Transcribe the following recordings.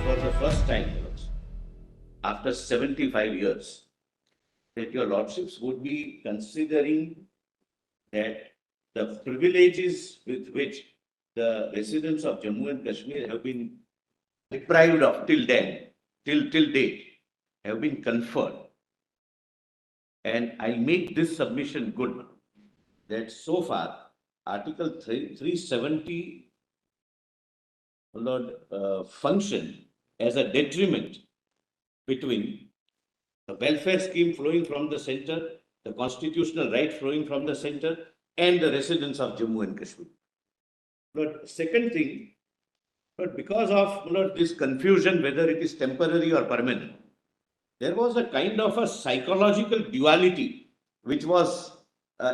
for the first time after 75 years that your lordships would be considering that the privileges with which the residents of Jammu and Kashmir have been deprived of till then, till date, have been conferred. And I'll make this submission good, that so far, Article 370 function as a detriment between the welfare scheme flowing from the center, the constitutional right flowing from the center, and the residents of Jammu and Kashmir. But second thing, but because of this confusion, whether it is temporary or permanent, there was a kind of a psychological duality which was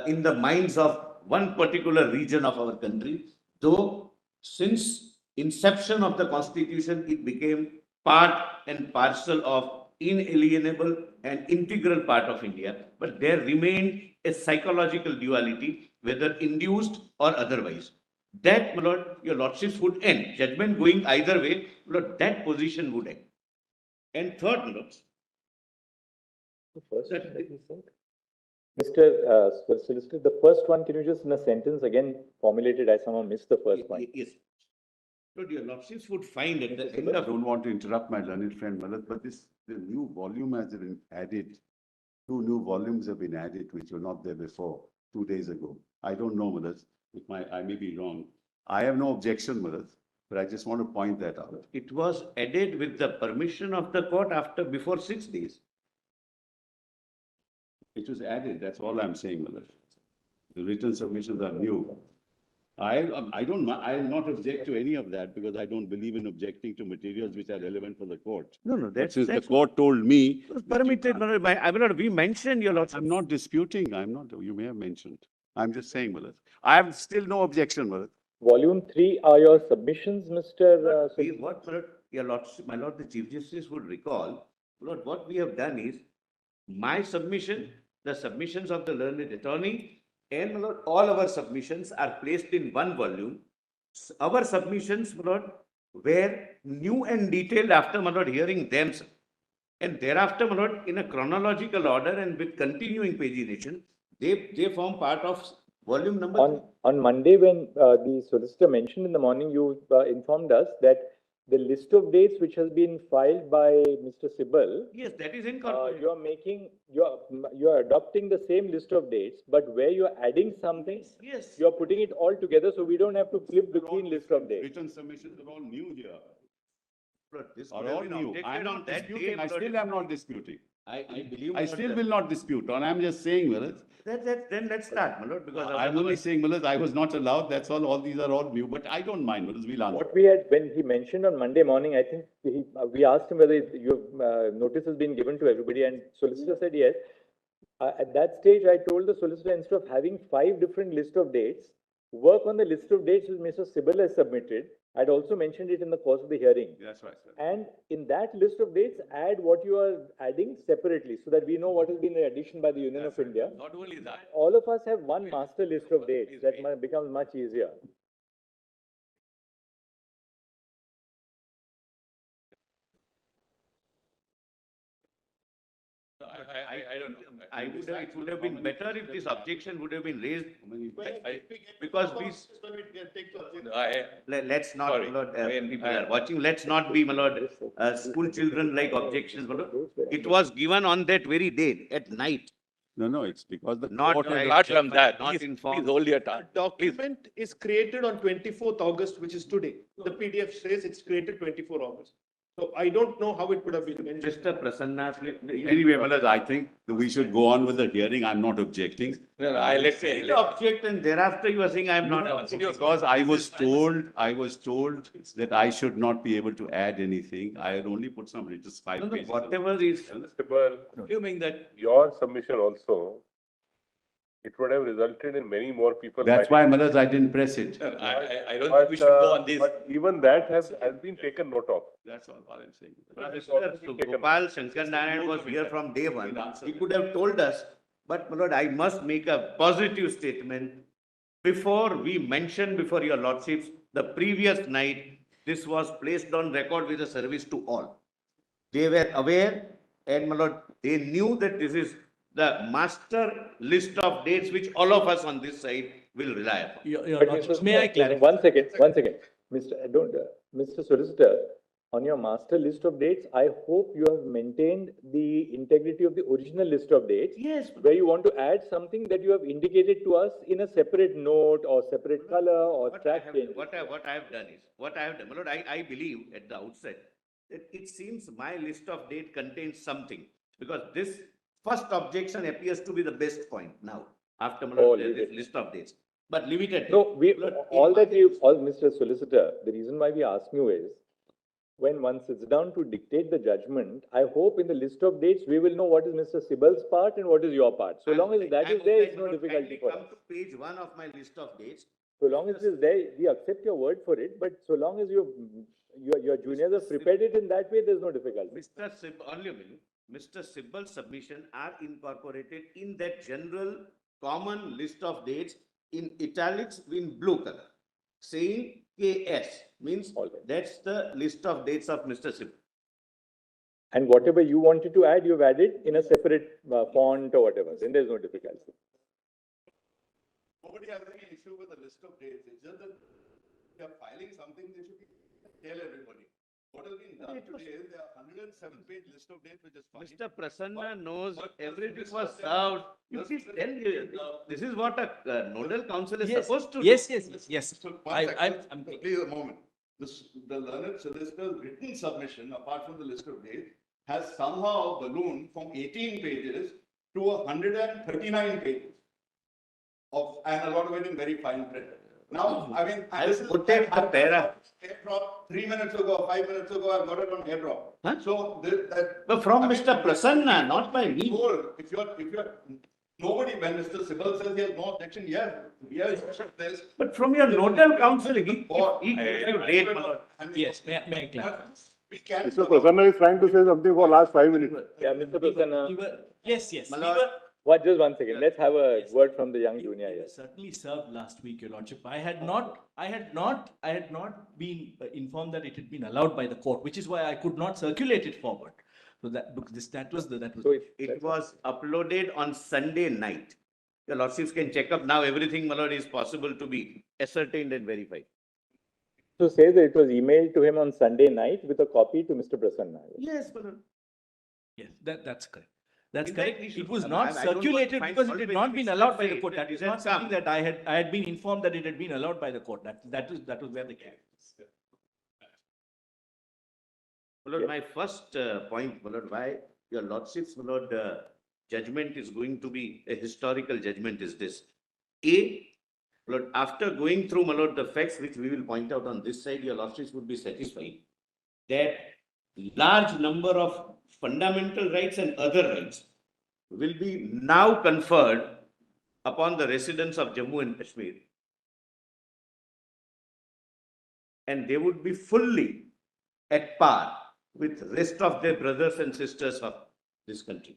in the minds of one particular region of our country, though since inception of the constitution, it became part and parcel of inalienable and integral part of India, but there remained a psychological duality, whether induced or otherwise. That, my lord, your lordships would end. Judgment going either way, my lord, that position would end. And third, my lords, Mr. Solicitor, the first one, can you just in a sentence again formulate it? I somehow missed the first one. Yes. So your lordships would find at the end I of... don't want to interrupt my learned friend, Malat, but the new volume has been added. 2 new volumes have been added, which were not there before, 2 days ago. I don't know, Malat. I may be wrong. I have no objection, Malat, but I just want to point that out. It was added with the permission of the court before 6 days. It was added, that's all I'm saying, Malat. The written submissions are new. I'll not object to any of that because I don't believe in objecting to materials which are relevant for the court. No, that's the court told me. was permitted. We mentioned your lordship. I'm not disputing. You may have mentioned. I'm just saying, Malat. I have still no objection, Malat. Volume 3 are your submissions, Mr. What, your lordship, my lord, the Chief Justice would recall, Lord, what we have done is my submission, the submissions of the learned attorney, and my lord, all our submissions are placed in one volume. Our submissions, my lord, were new and detailed after, my lord, hearing them. And thereafter, my lord, in a chronological order and with continuing pagination, they form part of volume number 3. On Monday, when the solicitor mentioned in the morning, you informed us that the list of dates which has been filed by Mr. Sibal. Yes, that is incorporated. You are adopting the same list of dates, but where you are adding something, yes, you are putting it all together, so we don't have to flip between list of dates. Written submissions are all new here. This Are all new. I'm not disputing. I still am not disputing. I believe. I still will not dispute. And I'm just saying, Malat. Then let's start, my lord, because I'm only saying, Malat, I was not allowed. That's all. All these are all new, but I don't mind, Malat. We'll answer. What we had, when he mentioned on Monday morning, I think we asked him whether your notice has been given to everybody, and solicitor said yes. At that stage, I told the solicitor, instead of having 5 different list of dates, work on the list of dates which Mr. Sibal has submitted. I'd also mentioned it in the course of the hearing. That's right, sir. And in that list of dates, add what you are adding separately so that we know what has been the addition by the Union of India. not only that. All of us have one master list of dates. That becomes much easier. I don't know. It would have been better if this objection would have been raised. Because let's not, my lord, people are watching, let's not be, my lord, school children like objections. My lord. It was given on that very day at night. No, it's because the Not court right, Apart from that, not please informed. hold your tongue. Document is created on 24th August, which is today. The PDF says it's created 24 August. So I don't know how it could have been. Mr. Prasanna. Anyway, Malat, I think that we should go on with the hearing. I'm not objecting. No, let's say. You object and thereafter you are saying I am not. Because I was told that I should not be able to add anything. I had only put some, just 5 pages. Whatever is. Assuming that Your submission also, it would have resulted in many more people. That's why, Malat, I didn't press it. I don't think we should go on this. But even that has been taken note of. That's all I'm saying. Gopal Shankar Narayan was here from day one. He could have told us, but my lord, I must make a positive statement before we mention before your lordships the previous night this was placed on record with a service to all. They were aware and my lord, they knew that this is the master list of dates which all of us on this side will rely upon. But Lordship, Mr. may I clarify? One second. Mr. Solicitor, on your master list of dates, I hope you have maintained the integrity of the original list of dates. Yes. Where you want to add something that you have indicated to us in a separate note or separate color or track change. What I have done, my lord, I believe at the outset that it seems my list of date contains something because this first objection appears to be the best point now after my lord, leave this it. list of dates. But leave it at No, that. My lord, Mr. Solicitor, the reason why we ask you is, when one sits down to dictate the judgment, I hope in the list of dates, we will know what is Mr. Sibbal's part and what is your part. So long as that is there, it's no difficulty for us. Come to page 1 of my list of dates. So long as it is there, we accept your word for it, but so long as your juniors have prepared it in that way, there's no difficulty. Mr. Sibbal, only a minute. Mr. Sibbal's submission are incorporated in that general common list of dates in italics in blue color, saying KS means All right. that's the list of dates of Mr. Sibbal. And whatever you wanted to add, you've added in a separate font or whatever, then there's no difficulty. Nobody has any issue with the list of dates. It's just that if they are filing something, they should tell everybody. What has been done today is there are 107-page list of dates which is filed. Mr. Prasanna knows but everything Mr. was Prasanna- served. You please tell you, this is what a nodal council is Yes, supposed to do. yes. So I- one I'm- second, please a moment. The learned solicitor's written submission, apart from the list of dates, has somehow ballooned from 18 pages to 139 pages. And a lot of it in very fine print. Now, I mean, I'll this is. put it the para. Airdrop 3 minutes ago, 5 minutes ago, I got it on airdrop. Huh? So that. But from I mean, Mr. Prasanna, not by me. If you're, nobody, when Mr. Sibbal says he has no objection, yes, there's. But from your nodal council, he gives Or- you date, my lord. Yes, may I clarify? We can. Mr. Prasanna is trying to say something for last 5 minutes. Yeah, Mr. Prasanna, Yes. My We lord. were, just 1 second. Let's have a Yes. word from the young You junior were here. certainly served last week, Your Lordship. I had not been informed that it had been allowed by the court, which is why I could not circulate it forward. So that was. So It was uploaded on Sunday night. Your lordships can check up now, everything, my lord, is possible to be ascertained and verified. So say that it was emailed to him on Sunday night with a copy to Mr. Prasanna. Yes, my lord. Yes, that's correct. That's In fact, correct. we should- It was I not don't want to circulated find because it fault had with not been Mr. allowed by the Say court. that That is it not has something come. that I had been informed that it had been allowed by the court. That was where the case. My lord, my first point, my lord, why your lordships, my lord, judgment is going to be a historical judgment is this. A, my lord, after going through, my lord, the facts which we will point out on this side, your lordships would be satisfied that large number of fundamental rights and other rights will be now conferred upon the residents of Jammu and Kashmir. And they would be fully at par with rest of their brothers and sisters of this country.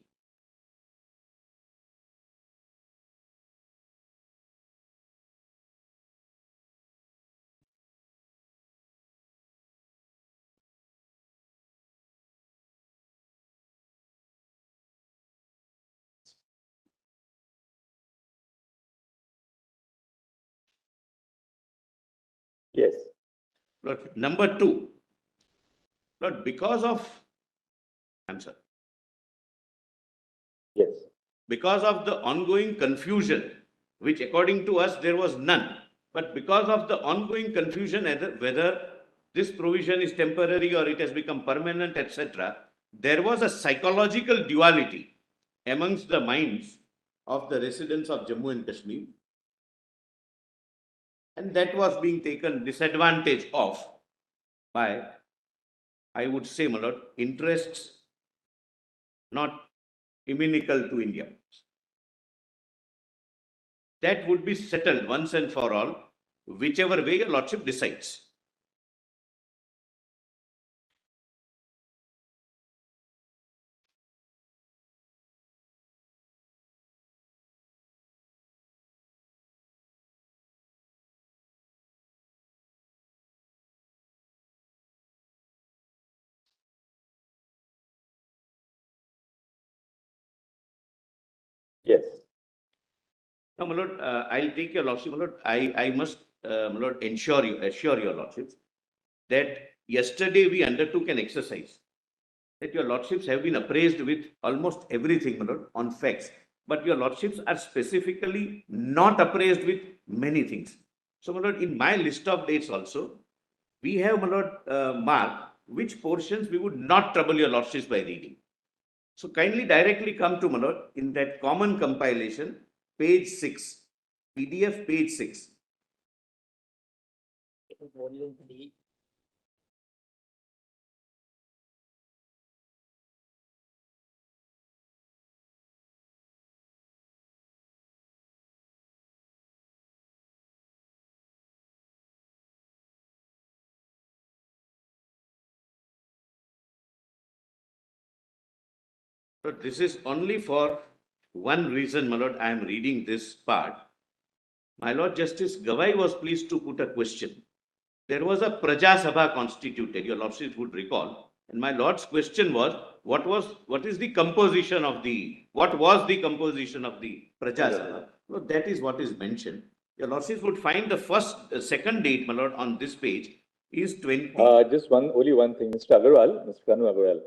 Yes. Lord, number two, Lord, because of, I'm sorry, Yes. because of the ongoing confusion, which according to us there was none, but because of the ongoing confusion whether this provision is temporary or it has become permanent, etc., there was a psychological duality amongst the minds of the residents of Jammu and Kashmir, and that was being taken disadvantage of by, I would say, my lord, interests not inimical to India. That would be settled once and for all, whichever way your lordship decides. Yes. Now, my lord, I'll take your lordship, my lord. I must, my lord, assure your lordships that yesterday we undertook an exercise that your lordships have been appraised with almost everything, my lord, on facts. But your lordships are specifically not appraised with many things. So, my lord, in my list of dates also, we have, my lord, marked which portions we would not trouble your lordships by reading. So kindly directly come to, my lord, in that common compilation, page 6, PDF page 6. So this is only for one reason, my lord, I am reading this part. My Lord Justice Gavai was pleased to put a question. There was a Praja Sabha constituted, your lordships would recall. And my lord's question was, what was the composition of the Praja Sabha? So that is what is mentioned. Your lordships would find the second date, my lord, on this page is 20. Just only one thing, Mr. Agarwal, Mr. Kanu Agarwal.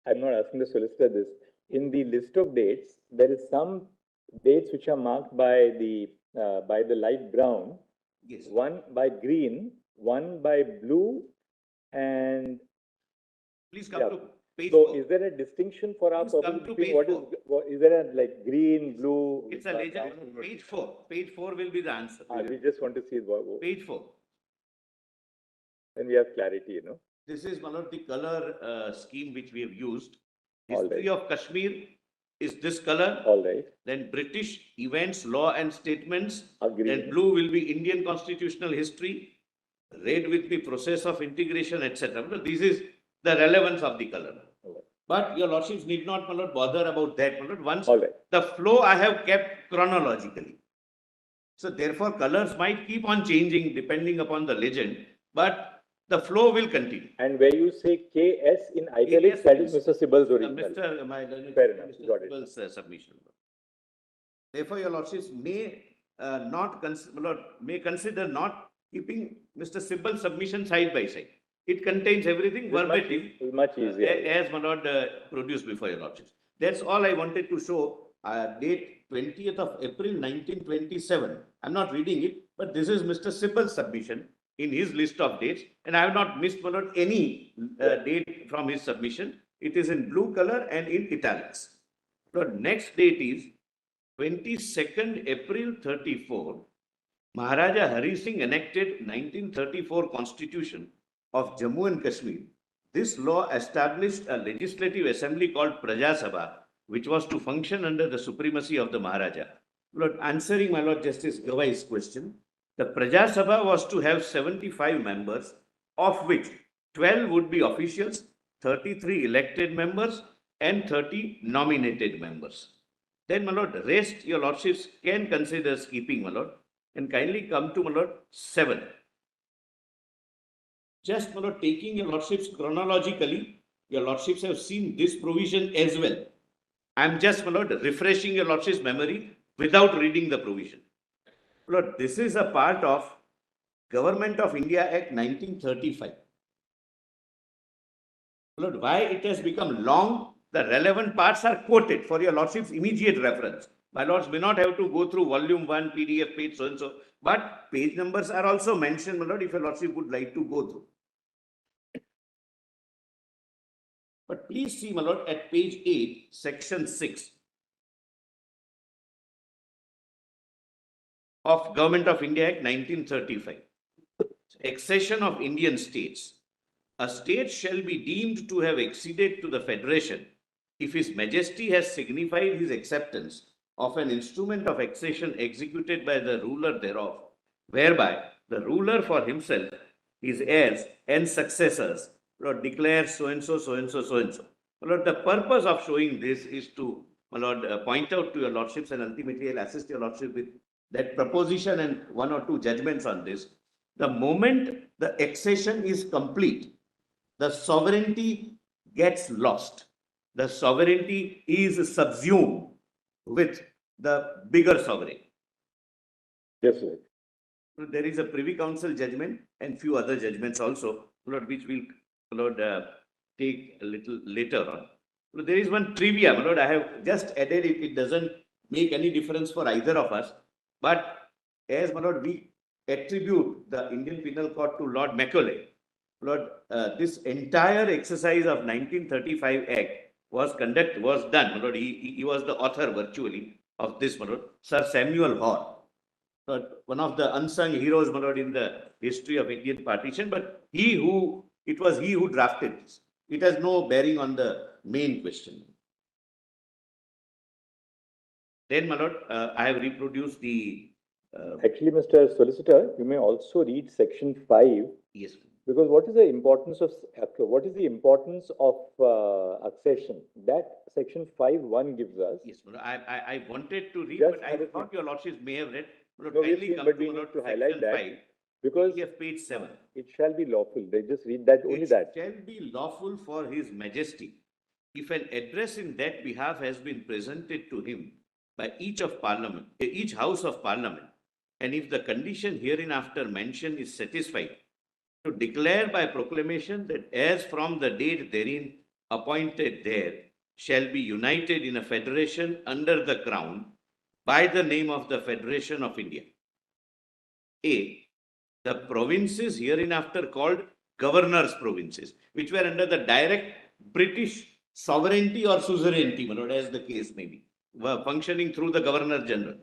I'm not asking the solicitor this. In the list of dates, there is some dates which are marked by the light brown. Yes. One by green, one by blue, and Please come to page so 4. is there a distinction for our Please come purpose to between page what is there a like green, blue? It's a legend. Page 4. Page 4 will be the answer. We just want to see Page 4. Then we have clarity, you know. This is one of the color scheme which we have used. All History right. of Kashmir is this color. All right. Then British events, law and statements. Agreed. Then blue will be Indian constitutional history. Red will be process of integration, etc. This is the relevance of the color. Right. But your lordships need not, my lord, bother about that. My lord. Once All right. the flow I have kept chronologically. So therefore, colors might keep on changing depending upon the legend, but the flow will continue. And where you say KS in italics, that is Mr. Sibbal's original. Fair enough. Got it. Sibbal's submission. Therefore, your lordships may consider not keeping Mr. Sibbal's submission side by side. It contains everything verbatim. Much easier. As my lord produced before your lordships. That's all I wanted to show. Date 20th of April 1927. I'm not reading it, but this is Mr. Sibbal's submission in his list of dates, and I have not missed, my lord, any date from his submission. It is in blue color and in italics. The next date is 22nd April 34. Maharaja Hari Singh enacted 1934 Constitution of Jammu and Kashmir. This law established a legislative assembly called Praja Sabha, which was to function under the supremacy of the Maharaja. Lord, answering my Lord Justice Gavai's question, the Praja Sabha was to have 75 members, of which 12 would be officials, 33 elected members, and 30 nominated members. Then, my lord, rest your lordships can consider skipping, my lord, and kindly come to, my lord, 7. Just, my lord, taking your lordships chronologically, your lordships have seen this provision as well. I am just, my lord, refreshing your lordship's memory without reading the provision. Lord, this is a part of Government of India Act 1935. Lord, why it has become long, the relevant parts are quoted for your lordship's immediate reference. My lords may not have to go through volume 1, PDF page, so and so, but page numbers are also mentioned, my lord, if your lordship would like to go through. But please see, my lord, at page 8, section 6 of Government of India Act 1935. Accession of Indian states. A state shall be deemed to have acceded to the Federation if His Majesty has signified his acceptance of an instrument of accession executed by the ruler thereof, whereby the ruler for himself, his heirs and successors, Lord, declare so and so, so and so, so and so. Lord, the purpose of showing this is to, my Lord, point out to your lordships, and ultimately I'll assist your lordship with that proposition and 1 or 2 judgments on this. The moment the accession is complete, the sovereignty gets lost. The sovereignty is subsumed with the bigger sovereign. Yes, sir. So there is a Privy Council judgment and few other judgments also, Lord, which we'll Lord, take a little later on. So there is one trivia, Lord, I have just added it. It doesn't make any difference for either of us. But as, my Lord, we attribute the Indian Penal Code to Lord Macaulay, Lord, this entire exercise of 1935 Act was done, my Lord. He was the author virtually of this, my Lord, Sir Samuel Hoare. One of the unsung heroes, my Lord, in the history of Indian partition, but it was he who drafted this. It has no bearing on the main question. Then, my Lord, I have reproduced the. Actually, Mr. Solicitor, you may also read section 5. Yes. Because what is the importance of accession? That section 5(1) gives us. Yes, my Lord, I wanted to read, Just but I thought your lordships may have read. My Lord, No, we've kindly seen, come but we my need Lord, to section highlight that, 5, because PDF page 7. it shall be lawful. They just read that, only that. It shall be lawful for His Majesty, if an address in that behalf has been presented to him by each House of Parliament, and if the condition hereinafter mentioned is satisfied, to declare by proclamation that as from the date therein appointed there shall be united in a federation under the crown by the name of the Federation of India. A. The provinces hereinafter called governors' provinces, which were under the direct British sovereignty or suzerainty, as the case may be, were functioning through the Governor General.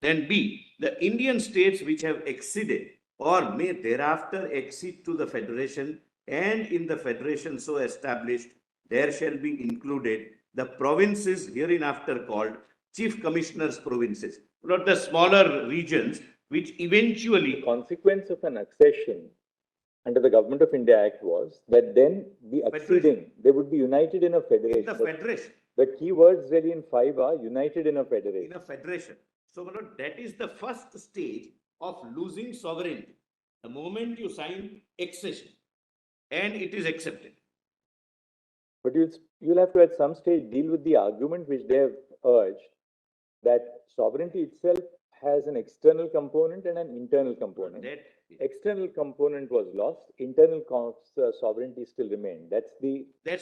Then B. The Indian states which have acceded or may thereafter accede to the Federation, and in the Federation so established, there shall be included the provinces hereinafter called Chief Commissioners' provinces, not the smaller regions which eventually. The consequence of an accession under the Government of India Act was that then the acceding, they would be united in a federation. In the federation. The key words really in 5 are united in a federation. In a federation. So, my Lord, that is the first stage of losing sovereignty. The moment you sign accession and it is accepted. But you'll have to at some stage deal with the argument which they have urged, that sovereignty itself has an external component and an internal component. That external component was lost, internal sovereignty still remained. That's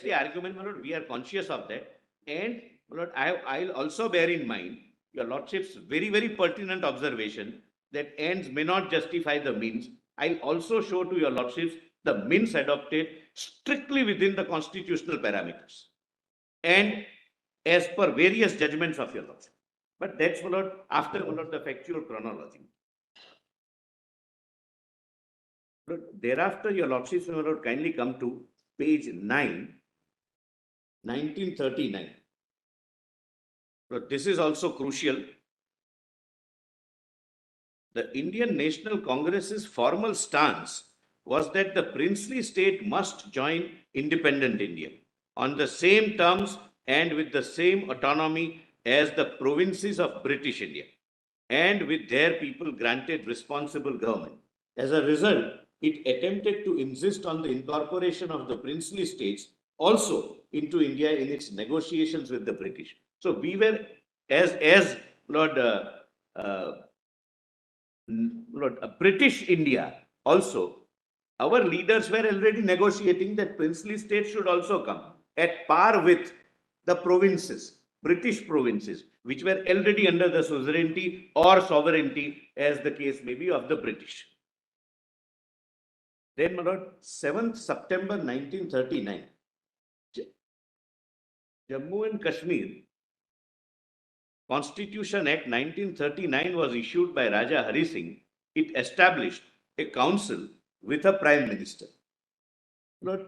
the argument, my Lord. We are conscious of that. And, my Lord, I'll also bear in mind your Lordship's very, very pertinent observation that ends may not justify the means. I'll also show to your Lordships the means adopted strictly within the constitutional parameters and as per various judgments of your Lordship. But that's, my Lord, after, my Lord, the factual chronology. Thereafter, your Lordships, my Lord, kindly come to page 9, 1939. So this is also crucial. The Indian National Congress's formal stance was that the princely state must join independent India on the same terms and with the same autonomy as the provinces of British India, and with their people granted responsible government. As a result, it attempted to insist on the incorporation of the princely states also into India in its negotiations with the British. So we were, as Lord British India also, our leaders were already negotiating that princely states should also come at par with the provinces, British provinces, which were already under the suzerainty or sovereignty, as the case may be, of the British. Then, my Lord, 7th September 1939, Jammu and Kashmir Constitution Act 1939 was issued by Raja Hari Singh. It established a council with a prime minister. Lord,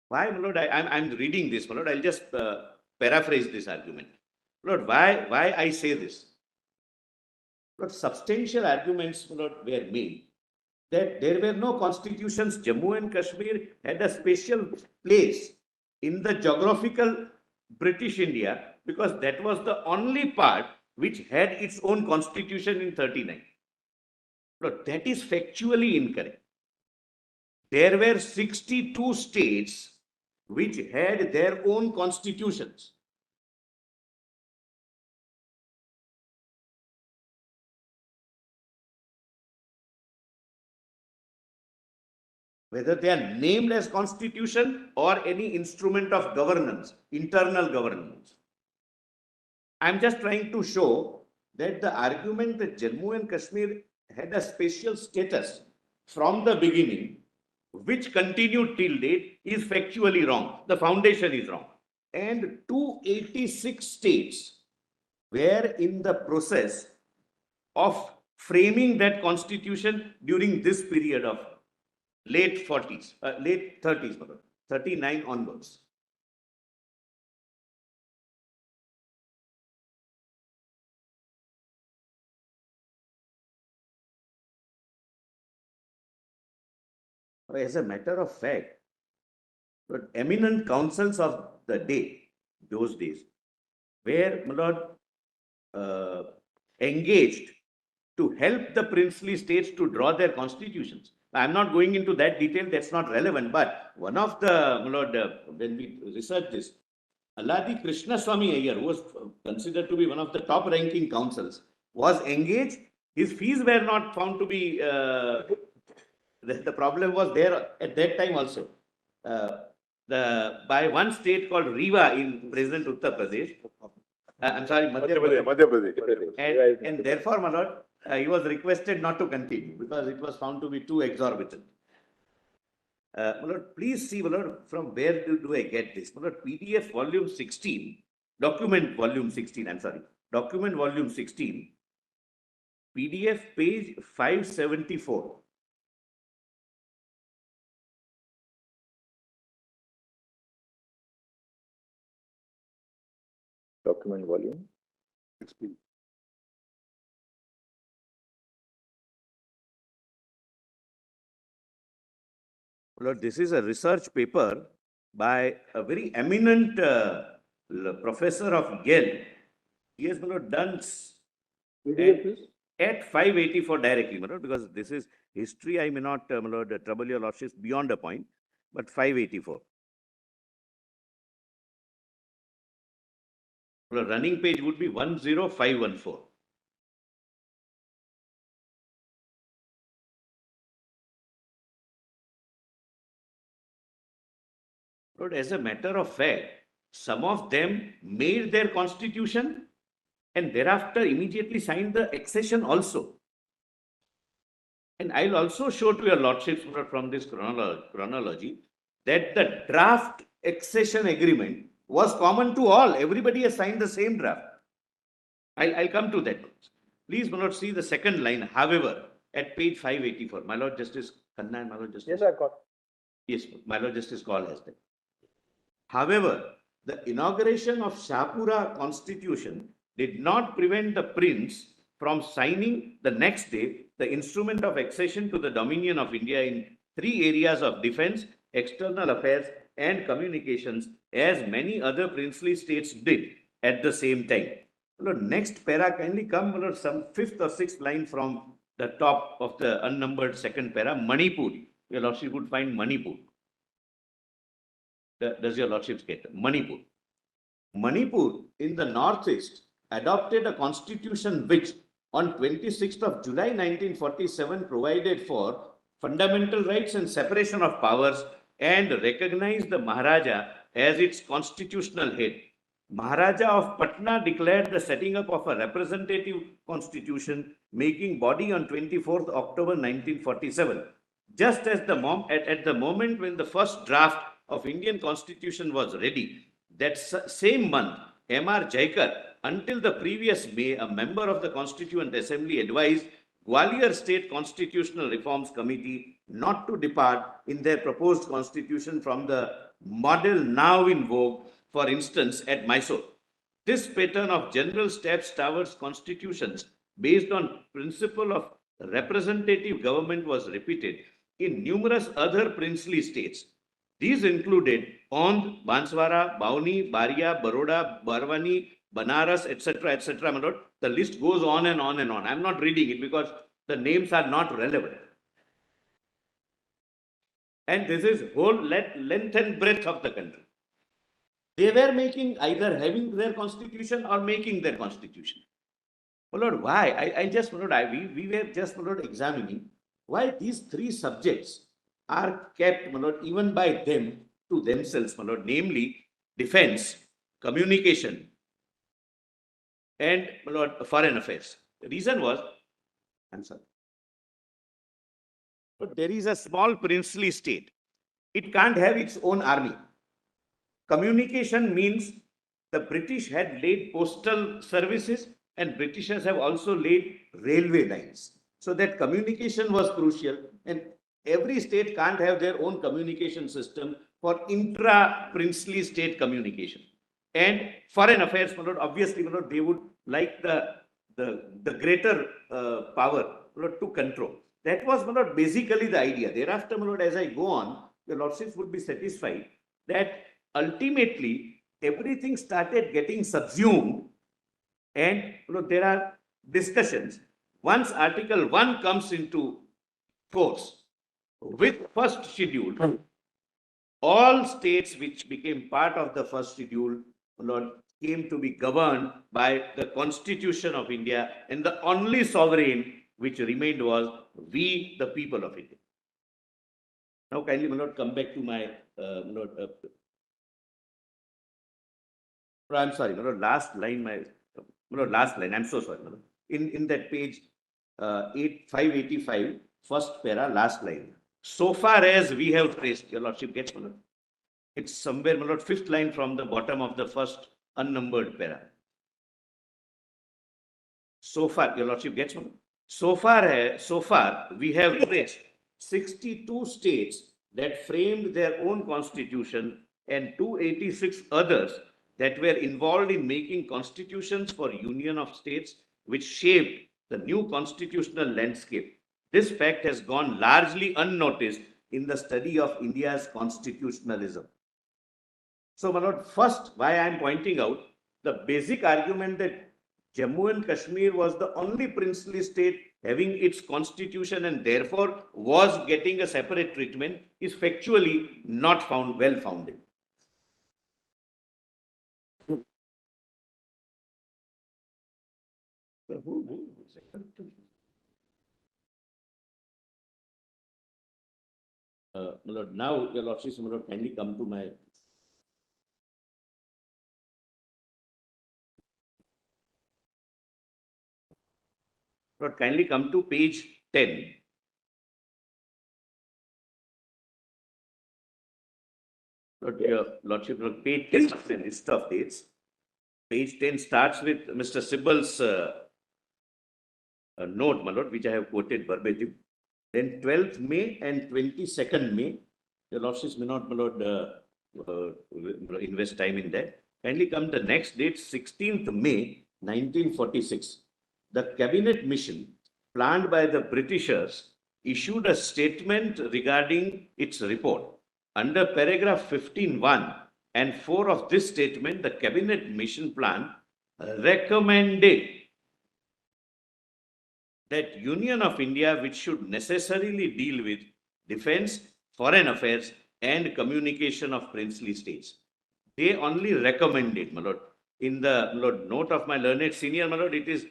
why, my Lord, I'm reading this, my Lord, I'll just paraphrase this argument. Lord, why I say this? Lord, substantial arguments, my Lord, were made that there were no constitutions. Jammu and Kashmir had a special place in the geographical British India because that was the only part which had its own constitution in 39. Lord, that is factually incorrect. There were 62 states which had their own constitutions. whether they are named as constitution or any instrument of governance, internal governance. I'm just trying to show that the argument that Jammu and Kashmir had a special status from the beginning, which continued till date, is factually wrong. The foundation is wrong. And 286 states were in the process of framing that constitution during this period of late 40s, late 30s, 39 onwards. As a matter of fact, the eminent councils of the day, those days, were, my lord, engaged to help the princely states to draw their constitutions. I'm not going into that detail, that's not relevant, but one of the, my lord, when we researched this, Aladi Krishnaswamy Iyer, who was considered to be one of the top ranking councils, was engaged. His fees were not found to be, the problem was there at that time also. By one state called Rewa in present Uttar Pradesh, I'm sorry, Madhya Pradesh. And therefore, my lord, he was requested not to continue because it was found to be too exorbitant. My lord, please see, my lord, from where do I get this? My lord, PDF volume 16, document volume 16, I'm sorry, document volume 16, PDF page 574. Document volume 16. Lord, this is a research paper by a very eminent professor of Yale. He has, my lord, done at 584 directly, my lord, because this is history. I may not, my lord, trouble your lordships beyond a point, but 584. The running page would be 10514. Lord, as a matter of fact, some of them made their constitution and thereafter immediately signed the accession also. And I'll also show to your lordships from this chronology that the draft accession agreement was common to all. Everybody has signed the same draft. I'll come to that. Please, my lord, see the second line. However, at page 584, my lord Justice Khanna and my lord Justice. Yes, I got. Yes, my lord Justice Kaul has that. However, the inauguration of Shahpura Constitution did not prevent the prince from signing the next day the instrument of accession to the dominion of India in 3 areas of defense, external affairs, and communications, as many other princely states did at the same time. Lord, next para, kindly come, Lord, some 5th or 6th line from the top of the unnumbered second para, Manipur. Your lordship would find Manipur. Does your lordship get Manipur? Manipur in the northeast adopted a constitution which on 26th of July 1947 provided for fundamental rights and separation of powers and recognized the Maharaja as its constitutional head. Maharaja of Patna declared the setting up of a representative constitution making body on 24th October 1947. Just as at the moment when the first draft of Indian Constitution was ready, that same month, M.R. Jaikar, until the previous May, a member of the Constituent Assembly, advised Gwalior State Constitutional Reforms Committee not to depart in their proposed constitution from the model now in vogue, for instance, at Mysore. This pattern of general steps towards constitutions based on principle of representative government was repeated in numerous other princely states. These included Ond, Banswara, Bauni, Baria, Baroda, Barwani, Banaras, etc., etc. My lord, the list goes on and on and on. I'm not reading it because the names are not relevant. And this is whole length and breadth of the country. They were making either having their constitution or making their constitution. My lord, why? I just, my lord, we were just, my lord, examining why these 3 subjects are kept, my lord, even by them to themselves, my lord, namely defense, communication, and, my lord, foreign affairs. The reason was, I'm sorry, but there is a small princely state. It can't have its own army. Communication means the British had laid postal services and Britishers have also laid railway lines. So that communication was crucial, and every state can't have their own communication system for intra-princely state communication. And foreign affairs, my lord, obviously, my lord, they would like the greater power, my lord, to control. That was, my lord, basically the idea. Thereafter, my lord, as I go on, your lordships would be satisfied that ultimately everything started getting subsumed, and, you know, there are discussions. Once Article 1 comes into force with first schedule, all states which became part of the first schedule, you know, came to be governed by the Constitution of India, and the only sovereign which remained was we, the people of India. Now kindly, my lord, come back to my I'm sorry, last line, last line, I'm so sorry. In that page 585, first para, last line. So far as we have traced, your lordship gets, it's somewhere, fifth line from the bottom of the first unnumbered para. So far, your lordship gets, so far we have traced 62 states that framed their own constitution and 286 others that were involved in making constitutions for union of states, which shaped the new constitutional landscape. This fact has gone largely unnoticed in the study of India's constitutionalism. So, my lord, first, why I am pointing out the basic argument that Jammu and Kashmir was the only princely state having its constitution and therefore was getting a separate treatment is factually not found well founded. Lord, now, your lordship, Lord, kindly come to my. Lord, kindly come to page 10. Lord, your lordship, Lord, page 10 is a list of dates. Page 10 starts with Mr. Sibbal's note, my lord, which I have quoted verbatim. Then 12th May and 22nd May, your lordships may not, my lord, invest time in that. Kindly come the next date, 16th May, 1946. The cabinet mission planned by the Britishers issued a statement regarding its report. Under paragraph 15(1) and 4 of this statement, the cabinet mission plan recommended that Union of India, which should necessarily deal with defense, foreign affairs, and communication of princely states. They only recommended, my lord. In the, my lord, note of my learned senior, my lord, it is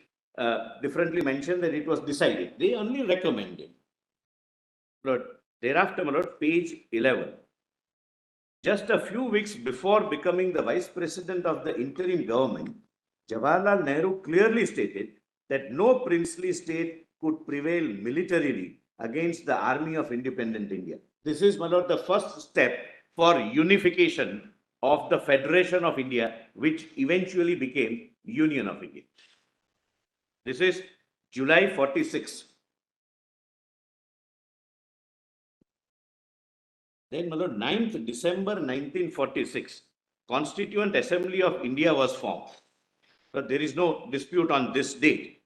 differently mentioned that it was decided. They only recommended. Lord, thereafter, my lord, page 11. Just a few weeks before becoming the vice president of the interim government, Jawaharlal Nehru clearly stated that no princely state could prevail militarily against the army of independent India. This is, my lord, the first step for unification of the Federation of India, which eventually became Union of India. This is July 46. Then, my lord, 9th December 1946, Constituent Assembly of India was formed. But there is no dispute on this date.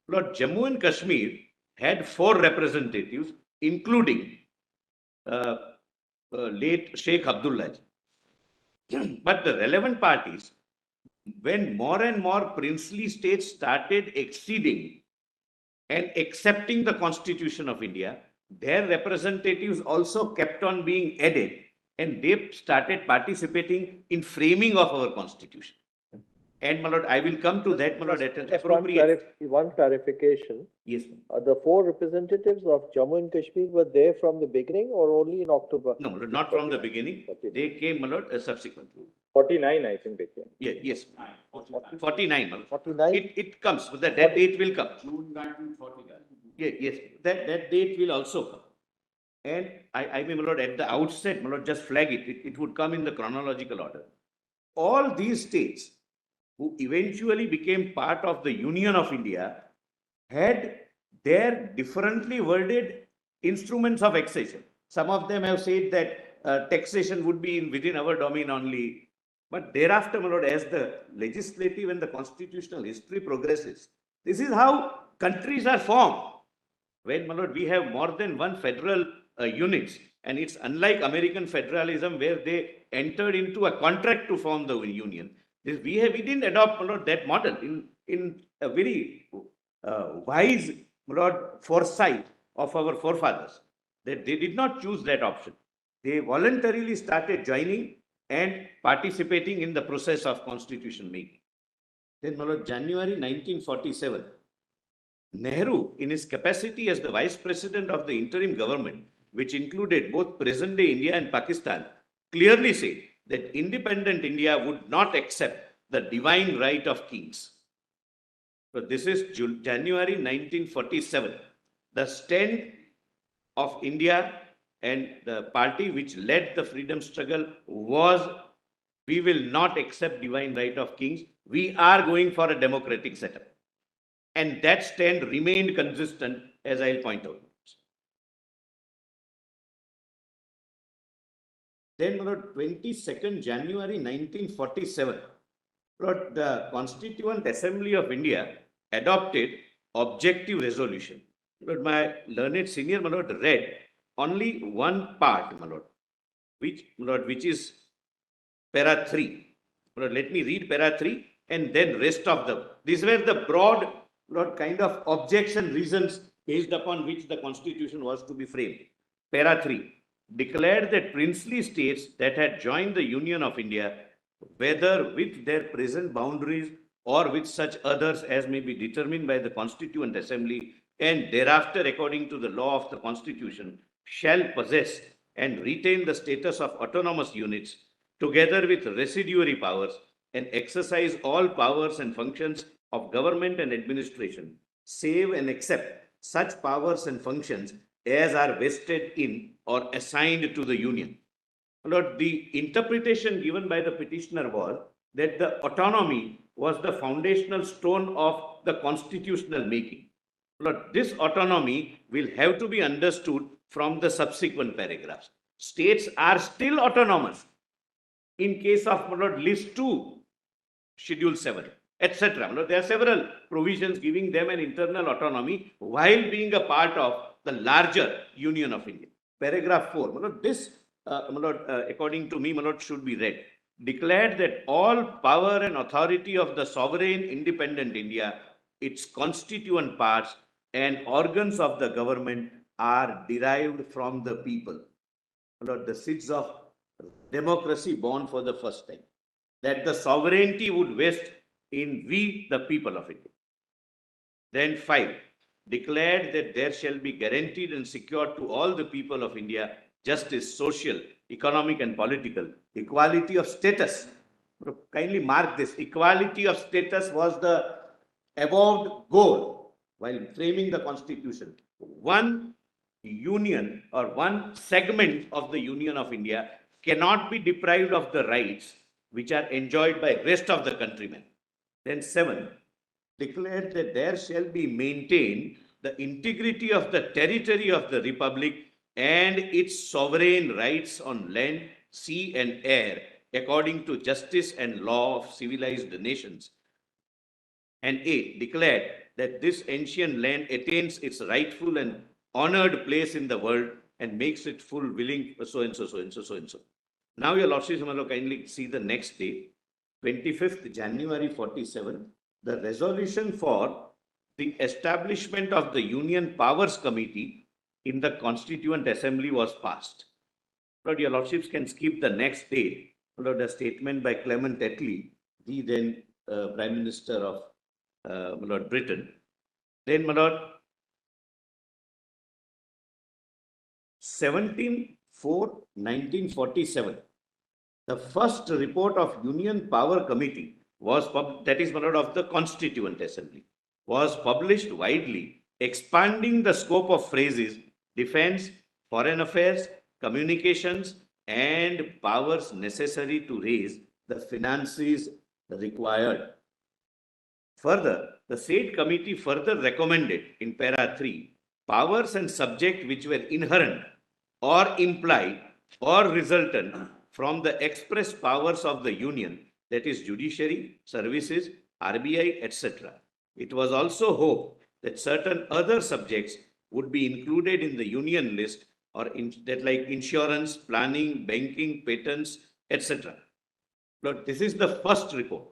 Lord, Jammu and Kashmir had 4 representatives, including late Sheikh Abdullah. But the relevant parties, when more and more princely states started acceding and accepting the Constitution of India, their representatives also kept on being added, and they started participating in framing of our Constitution. And my lord, I will come to that, my lord, at an Just one appropriate. one clarification. Yes, The 4 representatives of Jammu and Kashmir were there from the beginning or only in October? no, my lord, not from the beginning. They came, my lord, subsequently. 49, I think they came. Yeah, yes. 49, my lord. 49? It comes, but that date will come. June 1949. Yeah, yes, that date will also come. And I may, my lord, at the outset, my lord, just flag it would come in the chronological order. All these states who eventually became part of the Union of India had their differently worded instruments of accession. Some of them have said that taxation would be within our domain only. But thereafter, my lord, as the legislative and the constitutional history progresses, this is how countries are formed. When, my lord, we have more than one federal units, and it's unlike American federalism where they entered into a contract to form the union. We didn't adopt, my lord, that model in a very wise, my lord, foresight of our forefathers. That they did not choose that option. They voluntarily started joining and participating in the process of constitution making. Then, my lord, January 1947. Nehru, in his capacity as the vice president of the interim government, which included both present-day India and Pakistan, clearly said that independent India would not accept the divine right of kings. So this is January 1947. The stand of India and the party which led the freedom struggle was, we will not accept divine right of kings. We are going for a democratic setup. And that stand remained consistent, as I'll point out. Then, Lord, 22nd January 1947, Lord, the Constituent Assembly of India adopted objective resolution. Lord, my learned senior, my lord, read only one part, my lord, which is para 3. Lord, let me read para 3 and then rest of them. These were the broad, Lord, kind of objection reasons based upon which the constitution was to be framed. Para 3 declared that princely states that had joined the Union of India, whether with their present boundaries or with such others as may be determined by the Constituent Assembly, and thereafter according to the law of the Constitution, shall possess and retain the status of autonomous units, together with residuary powers, and exercise all powers and functions of government and administration, save and except such powers and functions as are vested in or assigned to the Union. Lord, the interpretation given by the petitioner was that the autonomy was the foundational stone of the constitutional making. Lord, this autonomy will have to be understood from the subsequent paragraphs. States are still autonomous in case of, Lord, list 2, schedule 7, etc. There are several provisions giving them an internal autonomy while being a part of the larger Union of India. Paragraph 4, this, according to me, should be read. Declared that all power and authority of the sovereign independent India, its constituent parts and organs of the government are derived from the people. The seeds of democracy born for the first time. That the sovereignty would vest in we, the people of India. Then 5, declared that there shall be guaranteed and secured to all the people of India justice, social, economic and political, equality of status. Kindly mark this, equality of status was the avowed goal while framing the constitution. One union or one segment of the Union of India cannot be deprived of the rights which are enjoyed by rest of the countrymen. Then 7, declared that there shall be maintained the integrity of the territory of the Republic and its sovereign rights on land, sea and air according to justice and law of civilized nations. And 8, declared that this ancient land attains its rightful and honored place in the world and makes it full willing, so and so, so and so, so and so. Now, your Lordship, kindly see the next date, 25th January 47, the resolution for the establishment of the Union Powers Committee in the Constituent Assembly was passed. Lord, your Lordships can skip the next date. Lord, a statement by Clement Attlee, the then Prime Minister of my lord, Britain. Then, my lord, 17/4/1947, the first report of Union Power Committee was that is, my lord, of the Constituent Assembly, was published widely, expanding the scope of phrases defense, foreign affairs, communications, and powers necessary to raise the finances required. Further, the said committee further recommended in para 3 powers and subject which were inherent or implied or resultant from the express powers of the Union, that is judiciary, services, RBI, etc. It was also hoped that certain other subjects would be included in the Union list or that like insurance, planning, banking, patents, etc. Lord, this is the first report.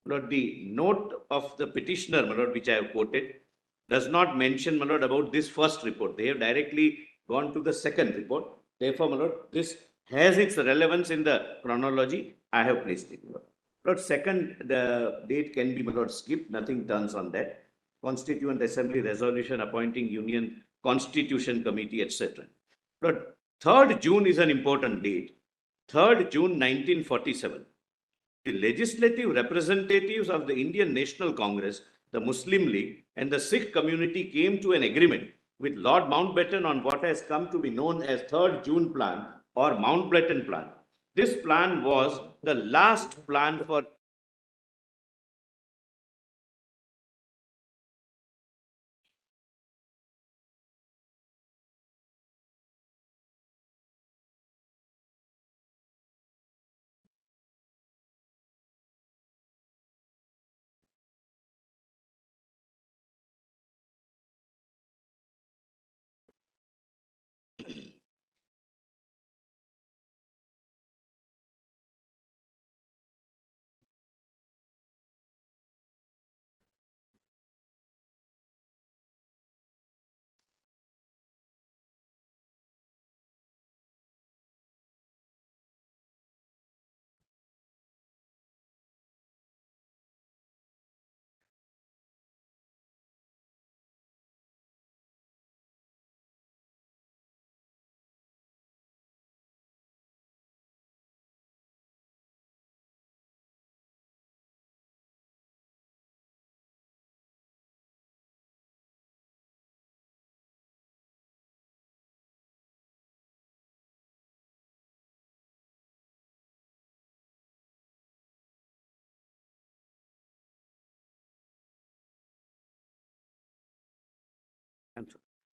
Lord, the note of the petitioner, my lord, which I have quoted, does not mention, my lord, about this first report. They have directly gone to the second report. Therefore, my lord, this has its relevance in the chronology. I have placed it, my lord. Lord, second, the date can be, my lord, skipped. Nothing turns on that. Constituent Assembly resolution appointing Union Constitution Committee, etc. Lord, 3rd June is an important date. 3rd June 1947. The legislative representatives of the Indian National Congress, the Muslim League, and the Sikh community came to an agreement with Lord Mountbatten on what has come to be known as 3rd June Plan or Mountbatten Plan. This plan was the last plan for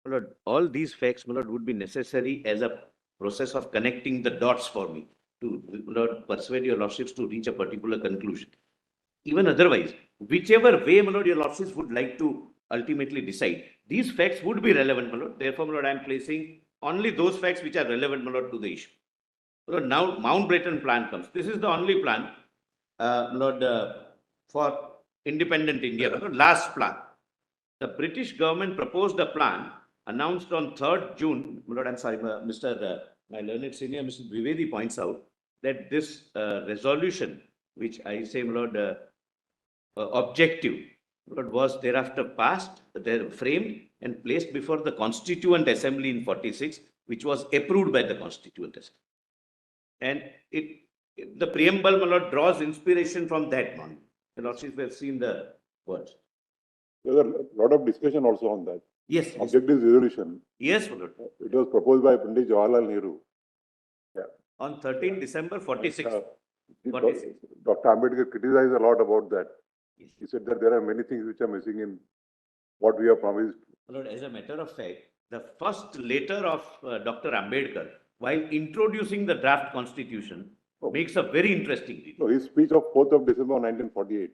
Lord, all these facts, my lord, would be necessary as a process of connecting the dots for me to, Lord, persuade your lordships to reach a particular conclusion. Even otherwise, whichever way, my lord, your lordships would like to ultimately decide, these facts would be relevant, my lord. Therefore, my lord, I am placing only those facts which are relevant, my lord, to the issue. Lord, now Mountbatten Plan comes. This is the only plan, Lord, for independent India, my lord, last plan. The British government proposed a plan announced on 3rd June. Lord, I'm sorry, Mr. My learned senior, Mr. Dwivedi points out that this resolution, which I say, Lord, objective, Lord, was thereafter passed, framed and placed before the Constituent Assembly in 46, which was approved by the Constituent Assembly. And the preamble, my lord, draws inspiration from that one. The lordships have seen the words. There was a lot of discussion also on that. Yes. Objective resolution. Yes, my lord. It was proposed by Pandit Jawaharlal Nehru. Yeah. On 13 December 46. Dr. Ambedkar criticized a lot about that. Yes. He said that there are many things which are missing in what we have promised. Lord, as a matter of fact, the first letter of Dr. Ambedkar, while introducing the draft constitution, makes a very interesting read. So his speech of 4th of December 1948.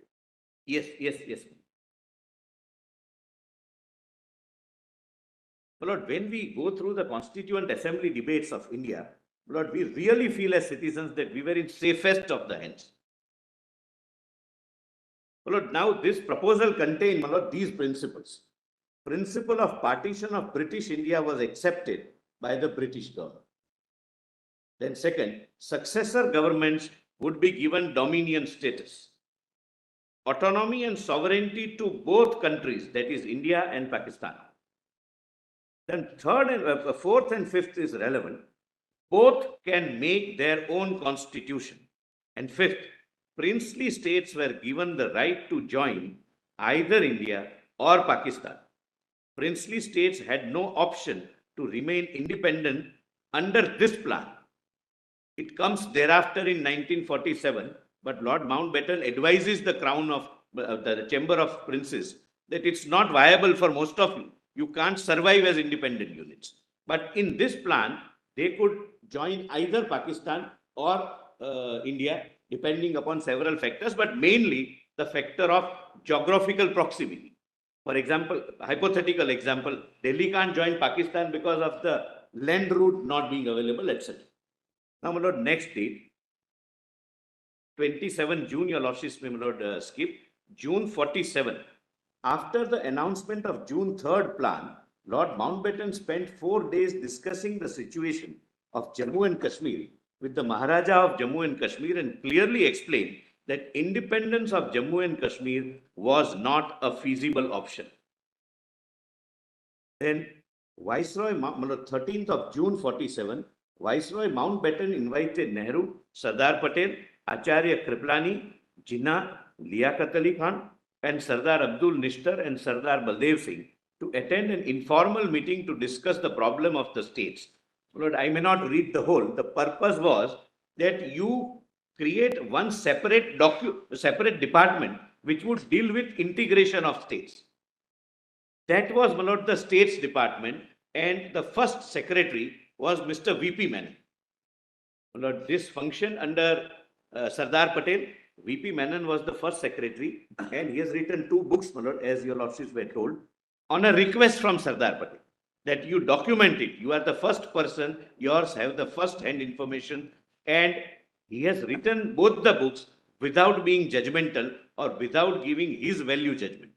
Yes. Lord, when we go through the Constituent Assembly debates of India, Lord, we really feel as citizens that we were in safest of the hands. Lord, now this proposal contains, Lord, these principles. Principle of partition of British India was accepted by the British government. Then second, successor governments would be given dominion status. autonomy and sovereignty to both countries, that is India and Pakistan. Then fourth and fifth is relevant. Both can make their own constitution. And fifth, princely states were given the right to join either India or Pakistan. Princely states had no option to remain independent under this plan. It comes thereafter in 1947, but Lord Mountbatten advises the Crown of the Chamber of Princes that it's not viable for most of you. You can't survive as independent units. But in this plan, they could join either Pakistan or India, depending upon several factors, but mainly the factor of geographical proximity. For example, hypothetical example, Delhi can't join Pakistan because of the land route not being available, etc. Now, my lord, next date, 27 June, your lordships may, my lord, skip, June 47. After the announcement of June 3rd plan, Lord Mountbatten spent 4 days discussing the situation of Jammu and Kashmir with the Maharaja of Jammu and Kashmir and clearly explained that independence of Jammu and Kashmir was not a feasible option. Then Viceroy, 13th of June 47, Viceroy Mountbatten invited Nehru, Sardar Patel, Acharya Kriplani, Jinnah, Liaquat Ali Khan, and Sardar Abdul Nishtar and Sardar Baldev Singh to attend an informal meeting to discuss the problem of the states. Lord, I may not read the whole. The purpose was that you create one separate department which would deal with integration of states. That was, my lord, the States Department, and the first secretary was Mr. VP Menon. My lord, this function under Sardar Patel. VP Menon was the first secretary, and he has written 2 books, my lord, as your lordships were told, on a request from Sardar Patel that you document it. You are the first person, yours have the first-hand information, and he has written both the books without being judgmental or without giving his value judgment.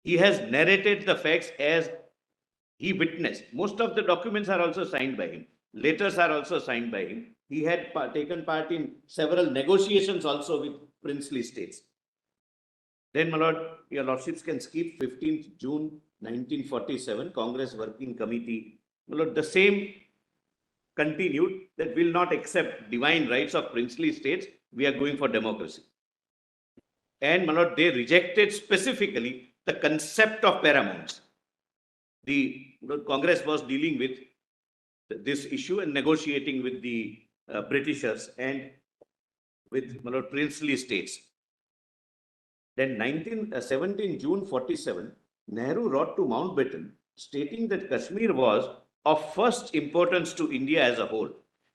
He has narrated the facts as he witnessed. Most of the documents are also signed by him. Letters are also signed by him. He had taken part in several negotiations also with princely states. Then, my lord, your lordships can skip 15th June 1947, Congress Working Committee. My lord, the same continued that will not accept divine rights of princely states. We are going for democracy. And, my lord, they rejected specifically the concept of paramount. The Congress was dealing with this issue and negotiating with the Britishers and with, my lord, princely states. Then 17 June 47, Nehru wrote to Mountbatten stating that Kashmir was of first importance to India as a whole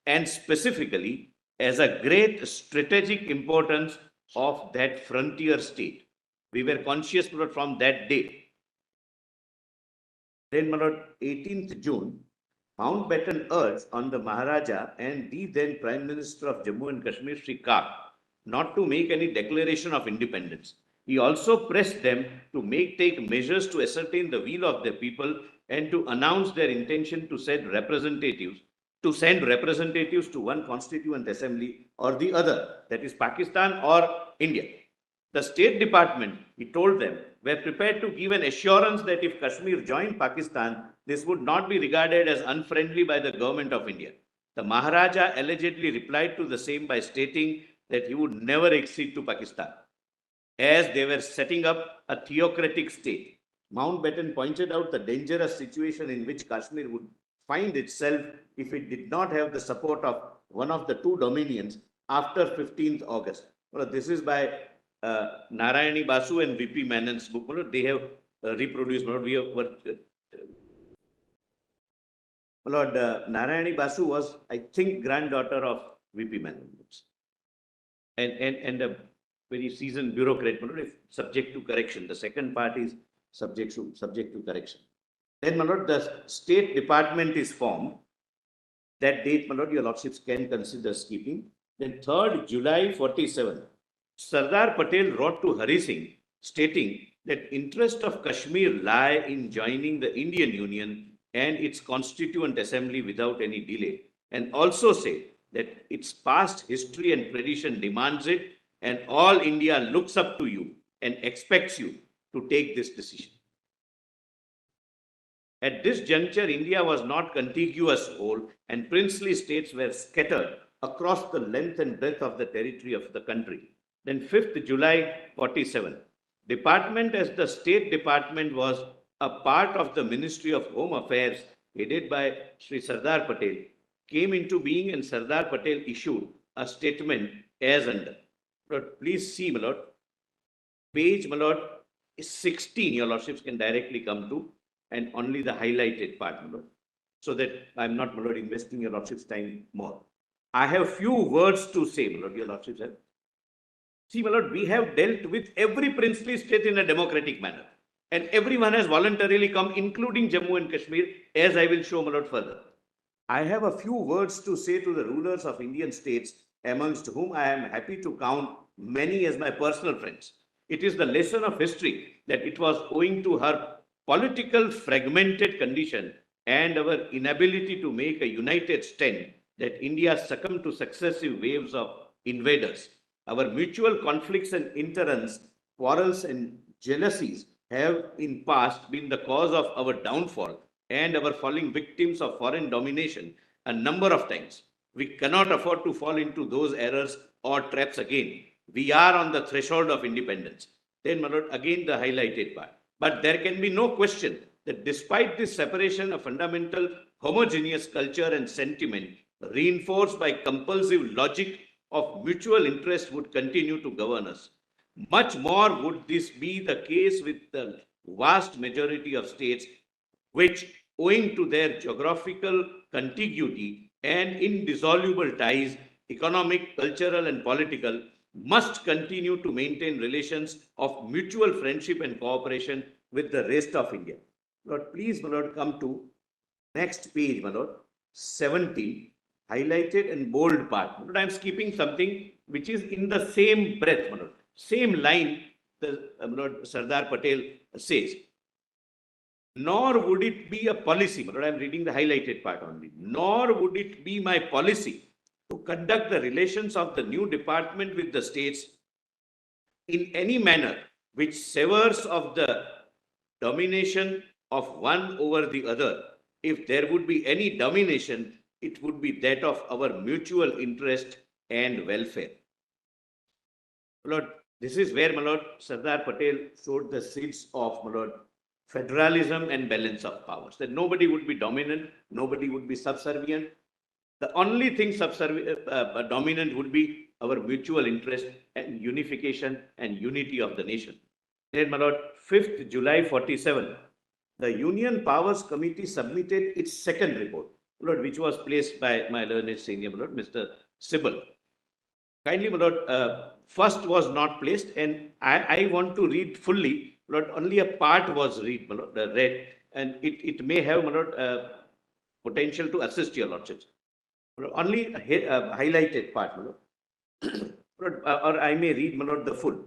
and specifically as a great strategic importance of that frontier state. We were conscious, my lord, from that day. Then, my lord, 18th June, Mountbatten urged on the Maharaja and the then Prime Minister of Jammu and Kashmir, Sri Kant, not to make any declaration of independence. He also pressed them to take measures to ascertain the will of their people and to announce their intention to send representatives to one constituent assembly or the other, that is Pakistan or India. The State Department, he told them, were prepared to give an assurance that if Kashmir joined Pakistan, this would not be regarded as unfriendly by the government of India. The Maharaja allegedly replied to the same by stating that he would never accede to Pakistan, as they were setting up a theocratic state. Mountbatten pointed out the dangerous situation in which Kashmir would find itself if it did not have the support of one of the 2 dominions after 15th August. Well, this is by Narayani Basu and VP Menon's book. Well, they have reproduced. Well, we have Lord Narayani Basu was, I think, granddaughter of VP Menon books, and a very seasoned bureaucrat, subject to correction. The second part is subject to correction. Then, my lord, the State Department is formed. That date, my lord, your lordships can consider skipping. Then 3rd July 47, Sardar Patel wrote to Hari Singh stating that interest of Kashmir lie in joining the Indian Union and its constituent assembly without any delay, and also say that its past history and tradition demands it, and all India looks up to you and expects you to take this decision. At this juncture, India was not contiguous whole, and princely states were scattered across the length and breadth of the territory of the country. Then 5th July 47, department as the State Department was a part of the Ministry of Home Affairs headed by Sri Sardar Patel, came into being, and Sardar Patel issued a statement as under. But please see, my lord, page, my lord, 16, your lordships can directly come to, and only the highlighted part, my lord, so that I'm not, my lord, investing your lordship's time more. I have few words to say, my lord, your lordships have. See, my lord, we have dealt with every princely state in a democratic manner, and everyone has voluntarily come, including Jammu and Kashmir, as I will show, my lord, further. I have a few words to say to the rulers of Indian states, amongst whom I am happy to count many as my personal friends. It is the lesson of history that it was owing to her political fragmented condition and our inability to make a united stand that India succumbed to successive waves of invaders. Our mutual conflicts and interrupts, quarrels and jealousies have in past been the cause of our downfall and our falling victims of foreign domination a number of times. We cannot afford to fall into those errors or traps again. We are on the threshold of independence. Then, my lord, again the highlighted part. But there can be no question that despite this separation, a fundamental homogeneous culture and sentiment reinforced by compulsive logic of mutual interest would continue to govern us. Much more would this be the case with the vast majority of states which, owing to their geographical contiguity and indissoluble ties, economic, cultural, and political, must continue to maintain relations of mutual friendship and cooperation with the rest of India. Lord, please, my lord, come to next page, my lord, 17, highlighted and bold part. But I am skipping something which is in the same breath, my lord, same line the Lord Sardar Patel says. Nor would it be a policy, my lord, I am reading the highlighted part only, nor would it be my policy to conduct the relations of the new department with the states in any manner which severs of the domination of one over the other. If there would be any domination, it would be that of our mutual interest and welfare. My lord, this is where, my lord, Sardar Patel showed the seeds of, my lord, federalism and balance of powers, that nobody would be dominant, nobody would be subservient. The only thing dominant would be our mutual interest and unification and unity of the nation. Then, my lord, 5th July 47, the Union Powers Committee submitted its second report, my lord, which was placed by my learned senior, my lord, Mr. Sibal. Kindly, my lord, first was not placed, and I want to read fully, my lord, only a part was read, my lord, and it may have, my lord, potential to assist your lordships. Only highlighted part, my lord. Or I may read, my lord, the full.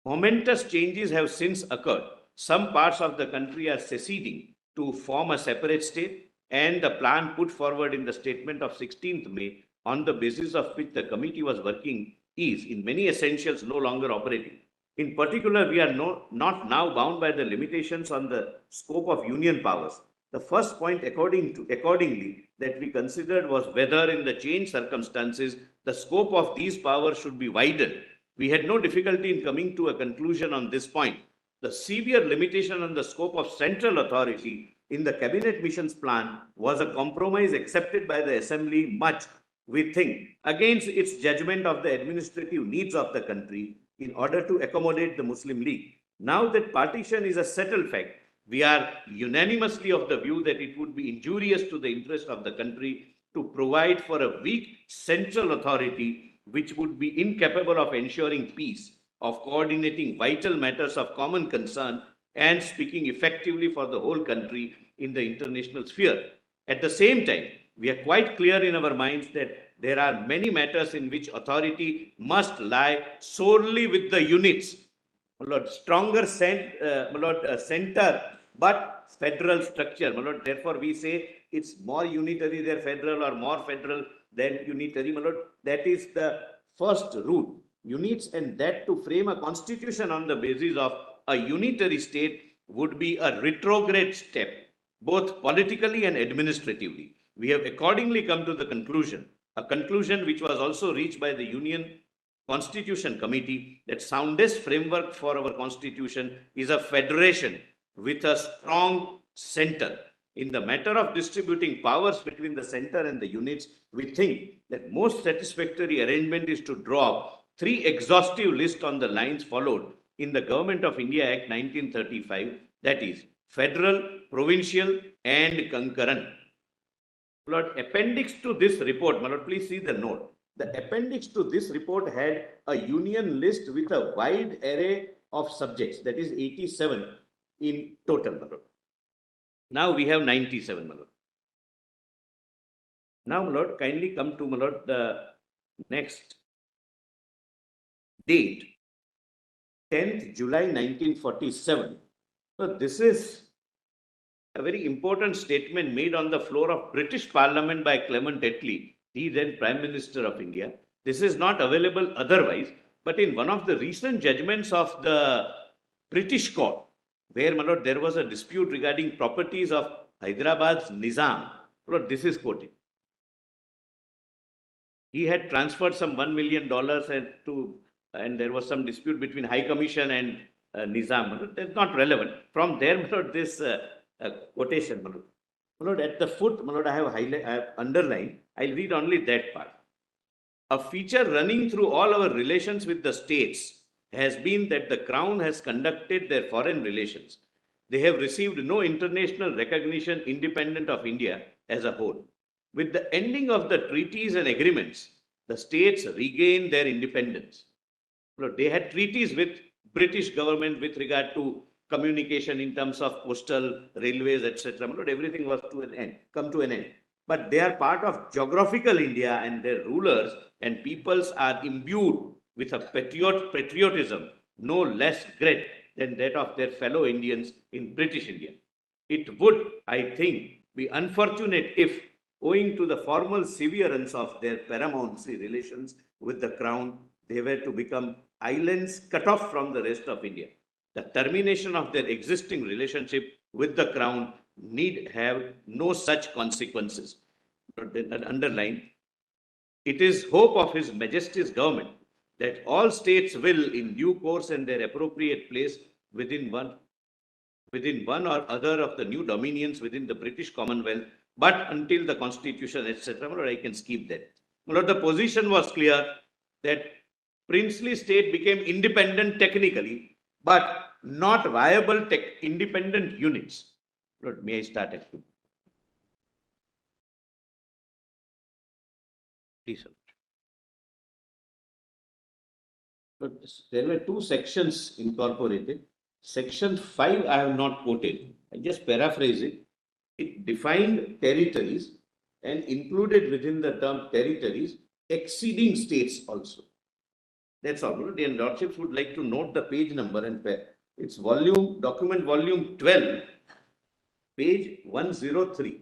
Momentous changes have since occurred. Some parts of the country are seceding to form a separate state, and the plan put forward in the statement of 16th May, on the basis of which the committee was working, is in many essentials no longer operating. In particular, we are not now bound by the limitations on the scope of union powers. The first point accordingly that we considered was whether in the changed circumstances, the scope of these powers should be widened. We had no difficulty in coming to a conclusion on this point. The severe limitation on the scope of central authority in the cabinet missions plan was a compromise accepted by the assembly much, we think, against its judgment of the administrative needs of the country in order to accommodate the Muslim League. Now that partition is a settled fact, we are unanimously of the view that it would be injurious to the interest of the country to provide for a weak central authority which would be incapable of ensuring peace, of coordinating vital matters of common concern, and speaking effectively for the whole country in the international sphere. At the same time, we are quite clear in our minds that there are many matters in which authority must lie solely with the units. My lord, stronger center, but federal structure. My lord, therefore, we say it's more unitary than federal or more federal than unitary. My lord, that is the first route. units, and that to frame a constitution on the basis of a unitary state would be a retrograde step, both politically and administratively. We have accordingly come to the conclusion, a conclusion which was also reached by the Union Constitution Committee, that soundest framework for our constitution is a federation with a strong center. In the matter of distributing powers between the center and the units, we think that most satisfactory arrangement is to draw 3 exhaustive lists on the lines followed in the Government of India Act 1935, that is federal, provincial and concurrent. Lord, appendix to this report, my Lord, please see the note. The appendix to this report had a union list with a wide array of subjects, that is 87 in total, my Lord. Now we have 97, my Lord. Now, my Lord, kindly come to, my Lord, the next date, 10th July 1947. So this is a very important statement made on the floor of British Parliament by Clement Attlee, the then Prime Minister of India. This is not available otherwise, but in one of the recent judgments of the British court, where, my Lord, there was a dispute regarding properties of Hyderabad's Nizam. Lord, this is quoted. He had transferred some $1 million and there was some dispute between High Commission and Nizam. That's not relevant. From there, my Lord, this quotation, my Lord. My Lord, at the foot, my Lord, I have underlined. I'll read only that part. A feature running through all our relations with the states has been that the Crown has conducted their foreign relations. They have received no international recognition independent of India as a whole. With the ending of the treaties and agreements, the states regained their independence. They had treaties with British government with regard to communication in terms of postal, railways, etc. Everything was come to an end. But they are part of geographical India, and their rulers and peoples are imbued with a patriotism no less great than that of their fellow Indians in British India. It would, I think, be unfortunate if, owing to the formal severance of their paramountcy relations with the Crown, they were to become islands cut off from the rest of India. The termination of their existing relationship with the Crown need have no such consequences. Underline, it is hope of His Majesty's government that all states will, in due course and their appropriate place within one or other of the new dominions within the British Commonwealth, but until the Constitution, etc., I can skip that. Lord, the position was clear that princely state became independent technically, but not viable independent units. Lord, may I start at 2? Please, sir. But there were 2 sections incorporated. Section 5 I have not quoted. I just paraphrase it. It defined territories and included within the term territories exceeding states also. That's all. The Lordships would like to note the page number and it's document volume 12, page 103.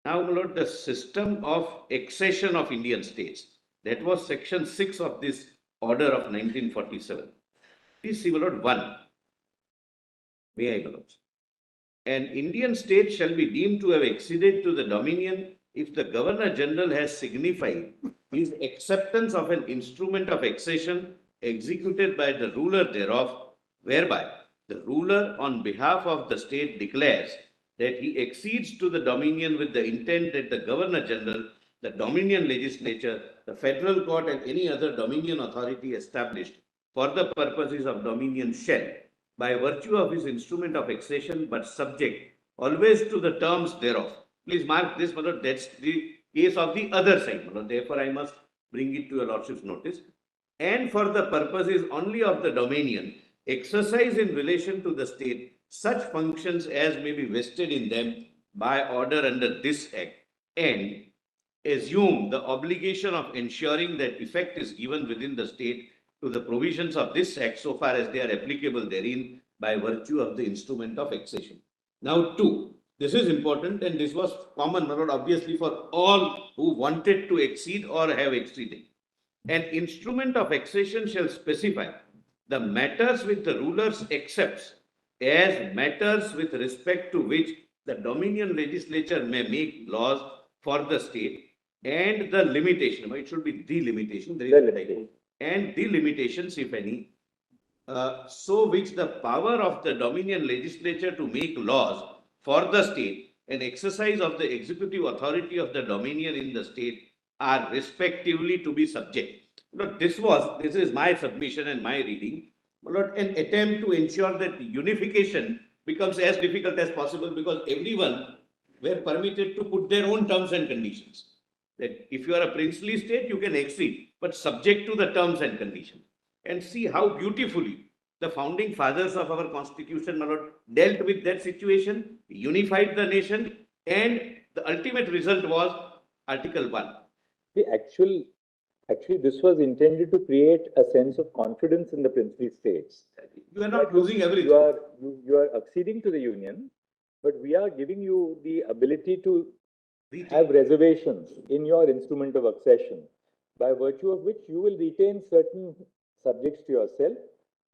Now, my Lord, the system of accession of Indian states. That was section 6 of this order of 1947. Please see, my Lord, 1. May I, my Lord? An Indian state shall be deemed to have acceded to the dominion if the Governor General has signified his acceptance of an instrument of accession executed by the ruler thereof, whereby the ruler on behalf of the state declares that he accedes to the dominion with the intent that the Governor General, the Dominion Legislature, the Federal Court and any other Dominion authority established for the purposes of Dominion shall, by virtue of his instrument of accession, but subject always to the terms thereof. Please mark this, Mother, that's the case of the other side, Mother. Therefore, I must bring it to your Lordship's notice. And for the purposes only of the Dominion, exercise in relation to the state such functions as may be vested in them by order under this Act, and assume the obligation of ensuring that effect is given within the state to the provisions of this Act so far as they are applicable therein by virtue of the instrument of accession. Now, 2. This is important, and this was common, my lord, obviously for all who wanted to exceed or have exceeded. An instrument of accession shall specify the matters which the rulers accepts as matters with respect to which the Dominion legislature may make laws for the state, and the limitation, it should be the limitation, there is The a typo, limitation. and the limitations, if any, so which the power of the Dominion legislature to make laws for the state and exercise of the executive authority of the Dominion in the state are respectively to be subject. But this is my submission and my reading, but an attempt to ensure that unification becomes as difficult as possible, because everyone were permitted to put their own terms and conditions. That if you are a princely state, you can exceed, but subject to the terms and conditions. And see how beautifully the founding fathers of our constitution, my lord, dealt with that situation, unified the nation, and the ultimate result was Article 1. The actually, this was intended to create a sense of confidence in the princely states. You are not losing everything. You are acceding to the union, but we are giving you the ability to have reservations in your instrument of accession, by virtue of which you will retain certain subjects to yourself,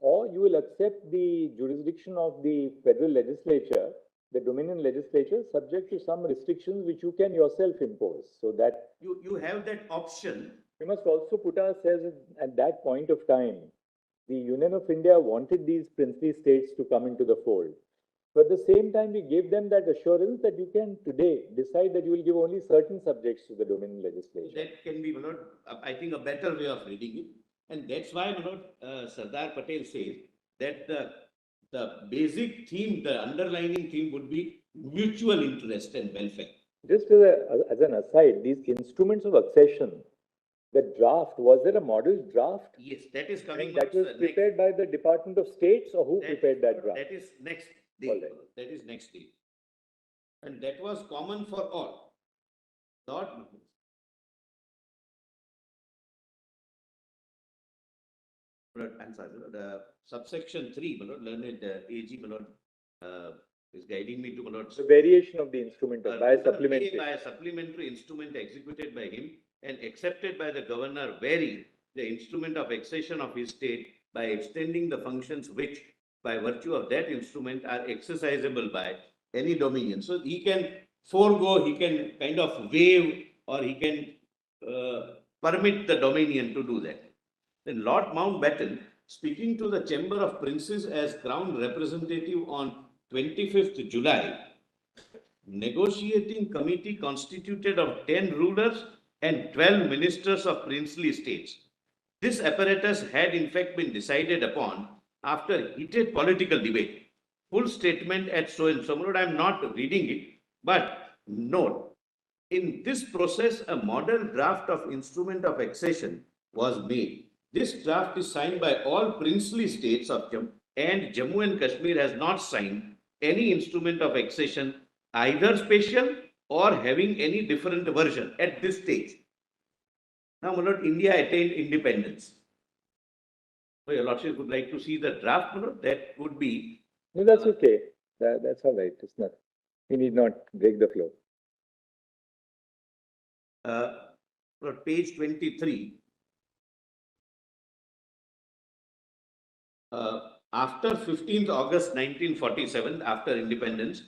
or you will accept the jurisdiction of the federal legislature, the Dominion legislature, subject to some restrictions which you can yourself impose. So that you have that option. we must also put ourselves at that point of time. The Union of India wanted these princely states to come into the fold. But at the same time, we gave them that assurance that you can today decide that you will give only certain subjects to the Dominion legislature. That can be, my lord, I think, a better way of reading it. And that's why, my lord, Sardar Patel says that the basic theme, the underlining theme would be mutual interest and welfare. Just as an aside, these instruments of accession, the draft, was there a model draft? Yes, that is coming. And that was prepared by the Department of States, or who prepared that draft? That is next day. All right. That is next day. And that was common for all. Not I'm sorry, the subsection 3, my lord, learned AG, my lord, is guiding me to, my lord. The variation of the instrument by a supplementary. By a supplementary instrument executed by him and accepted by the governor, varying the instrument of accession of his state by extending the functions which, by virtue of that instrument, are exercisable by any dominion. So he can forego, he can kind of waive, or he can permit the dominion to do that. Then Lord Mountbatten, speaking to the Chamber of Princes as Crown Representative on 25th July, negotiating committee constituted of 10 rulers and 12 ministers of princely states. This apparatus had in fact been decided upon after heated political debate. Full statement at so and so. I am not reading it, but note, in this process, a model draft of instrument of accession was made. This draft is signed by all princely states of Jammu, and Jammu and Kashmir has not signed any instrument of accession, either special or having any different version at this stage. Now, my lord, India attained independence. So, your lordship would like to see the draft, my lord? That would be. No, that's okay. That's all right. It's not. We need not break the flow. Page 23. After 15th August 1947, after independence,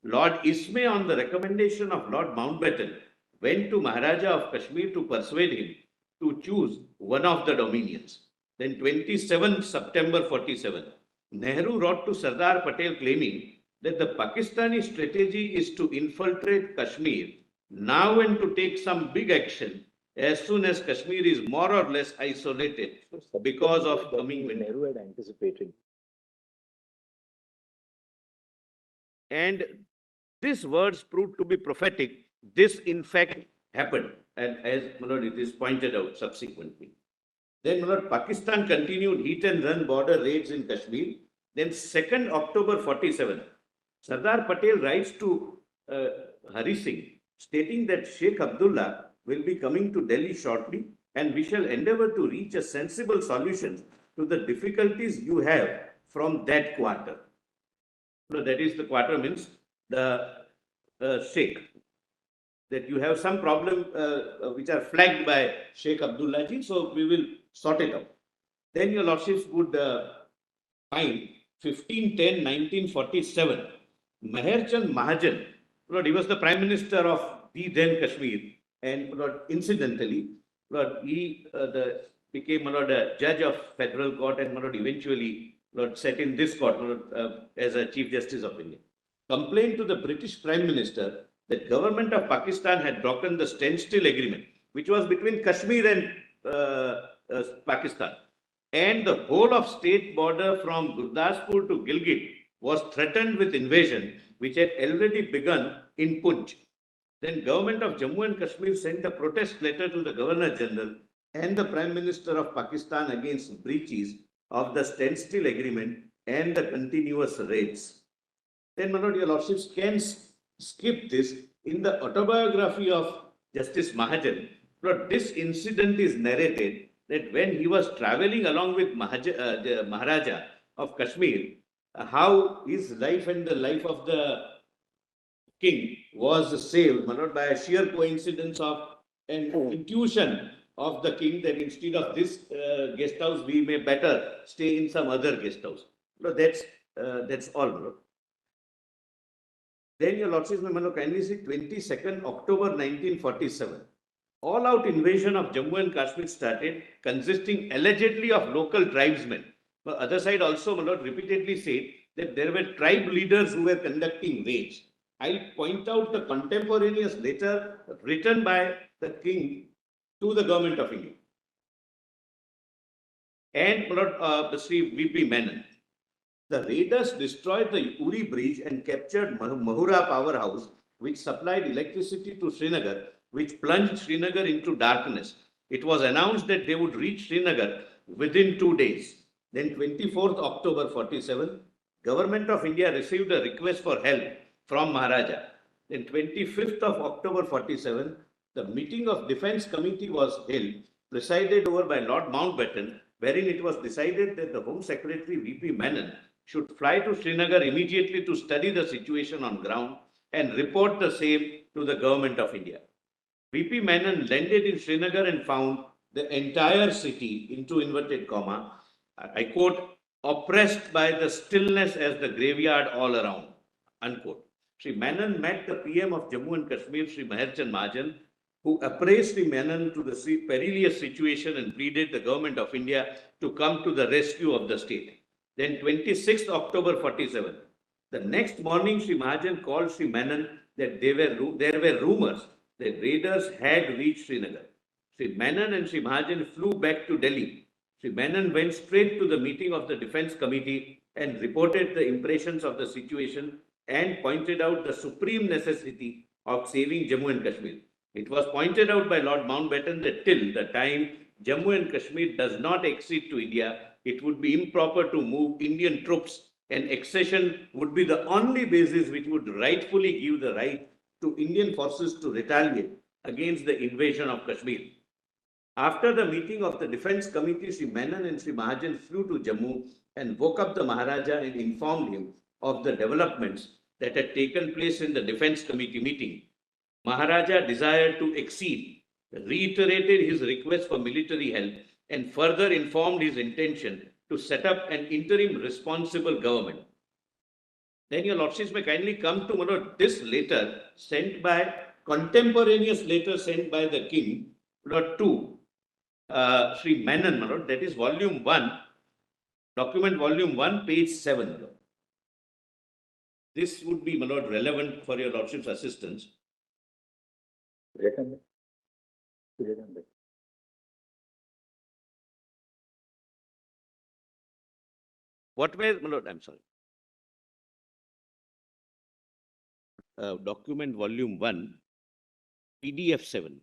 Lord Ismay, on the recommendation of Lord Mountbatten, went to Maharaja of Kashmir to persuade him to choose one of the dominions. Then 27th September 47, Nehru wrote to Sardar Patel claiming that the Pakistani strategy is to infiltrate Kashmir now and to take some big action as soon as Kashmir is more or less isolated because of coming winter. Nehru had anticipated. And these words proved to be prophetic. This, in fact, happened, and as Malord, it is pointed out subsequently. Then, Malord, Pakistan continued hit and run border raids in Kashmir. Then, 2nd October 47, Sardar Patel writes to Hari Singh, stating that Sheikh Abdullah will be coming to Delhi shortly, and we shall endeavor to reach a sensible solution to the difficulties you have from that quarter. So that is, the quarter means the Sheikh, that you have some problem which are flagged by Sheikh Abdullah ji, so we will sort it out. Then your lordships would find 15/10/1947, Meherchand Mahajan, Lord, he was the Prime Minister of the then Kashmir, and Lord, incidentally, Lord, he became Lord, a judge of federal court and Lord, eventually Lord, sat in this court Lord, as a Chief Justice of India. Complained to the British Prime Minister that government of Pakistan had broken the standstill agreement, which was between Kashmir and Pakistan. And the whole of state border from Gurdaspur to Gilgit was threatened with invasion, which had already begun in Punj. Then government of Jammu and Kashmir sent a protest letter to the Governor General and the Prime Minister of Pakistan against breaches of the standstill agreement and the continuous raids. Then, my lord, your lordships can skip this. In the autobiography of Justice Mahajan, Lord, this incident is narrated that when he was traveling along with the Maharaja of Kashmir, how his life and the life of the king was saved, my lord, by a sheer coincidence of an intuition of the king that instead of this guest house, we may better stay in some other guest house. So that's all, my lord. Then your lordships may kindly see 22nd October 1947. All-out invasion of Jammu and Kashmir started, consisting allegedly of local tribesmen. The other side also, my lord, repeatedly said that there were tribe leaders who were conducting raids. I'll point out the contemporaneous letter written by the king to the government of India. And my lord, Sri V.P. Menon. The raiders destroyed the Uri Bridge and captured Mahura powerhouse, which supplied electricity to Srinagar, which plunged Srinagar into darkness. It was announced that they would reach Srinagar within 2 days. Then 24th October 47, Government of India received a request for help from Maharaja. Then 25th of October 47, the meeting of Defence Committee was held, presided over by Lord Mountbatten, wherein it was decided that the Home Secretary V.P. Menon should fly to Srinagar immediately to study the situation on ground and report the same to the Government of India. V.P. Menon landed in Srinagar and found the entire city, into inverted comma, I quote, oppressed by the stillness as the graveyard all around, unquote. Sri Menon met the PM of Jammu and Kashmir, Sri Meherchand Mahajan, who appraised Sri Menon to the perilous situation and pleaded the Government of India to come to the rescue of the state. Then 26th October 47, the next morning Sri Mahajan called Sri Menon that there were rumors that raiders had reached Srinagar. Sri Menon and Sri Mahajan flew back to Delhi. Sri Menon went straight to the meeting of the Defence Committee and reported the impressions of the situation and pointed out the supreme necessity of saving Jammu and Kashmir. It was pointed out by Lord Mountbatten that till the time Jammu and Kashmir does not accede to India, it would be improper to move Indian troops, and accession would be the only basis which would rightfully give the right to Indian forces to retaliate against the invasion of Kashmir. After the meeting of the Defence Committee, Sri Menon and Sri Mahajan flew to Jammu and woke up the Maharaja and informed him of the developments that had taken place in the Defence Committee meeting. Maharaja desired to accede, reiterated his request for military help, and further informed his intention to set up an interim responsible government. Then your lordships may kindly come to this letter sent by, contemporaneous letter sent by the king, to Sri Menon, that is volume 1, document volume 1, page 7. This would be, relevant for your lordship's assistance. What were, I'm sorry. Document volume 1, PDF 7.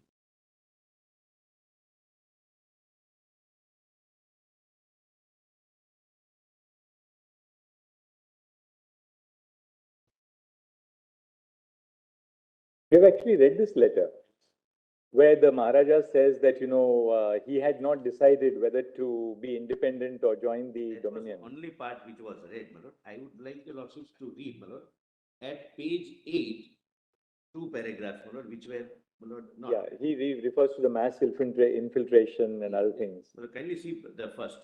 We have actually read this letter where the Maharaja says that, he had not decided whether to be independent or join the Dominion. Was the only part which was read, my lord. I would like your lordships to read, my lord, at page 8, two paragraphs, my lord, which were, my lord, not. Yeah, he refers to the mass infiltration and other things. So kindly see the first.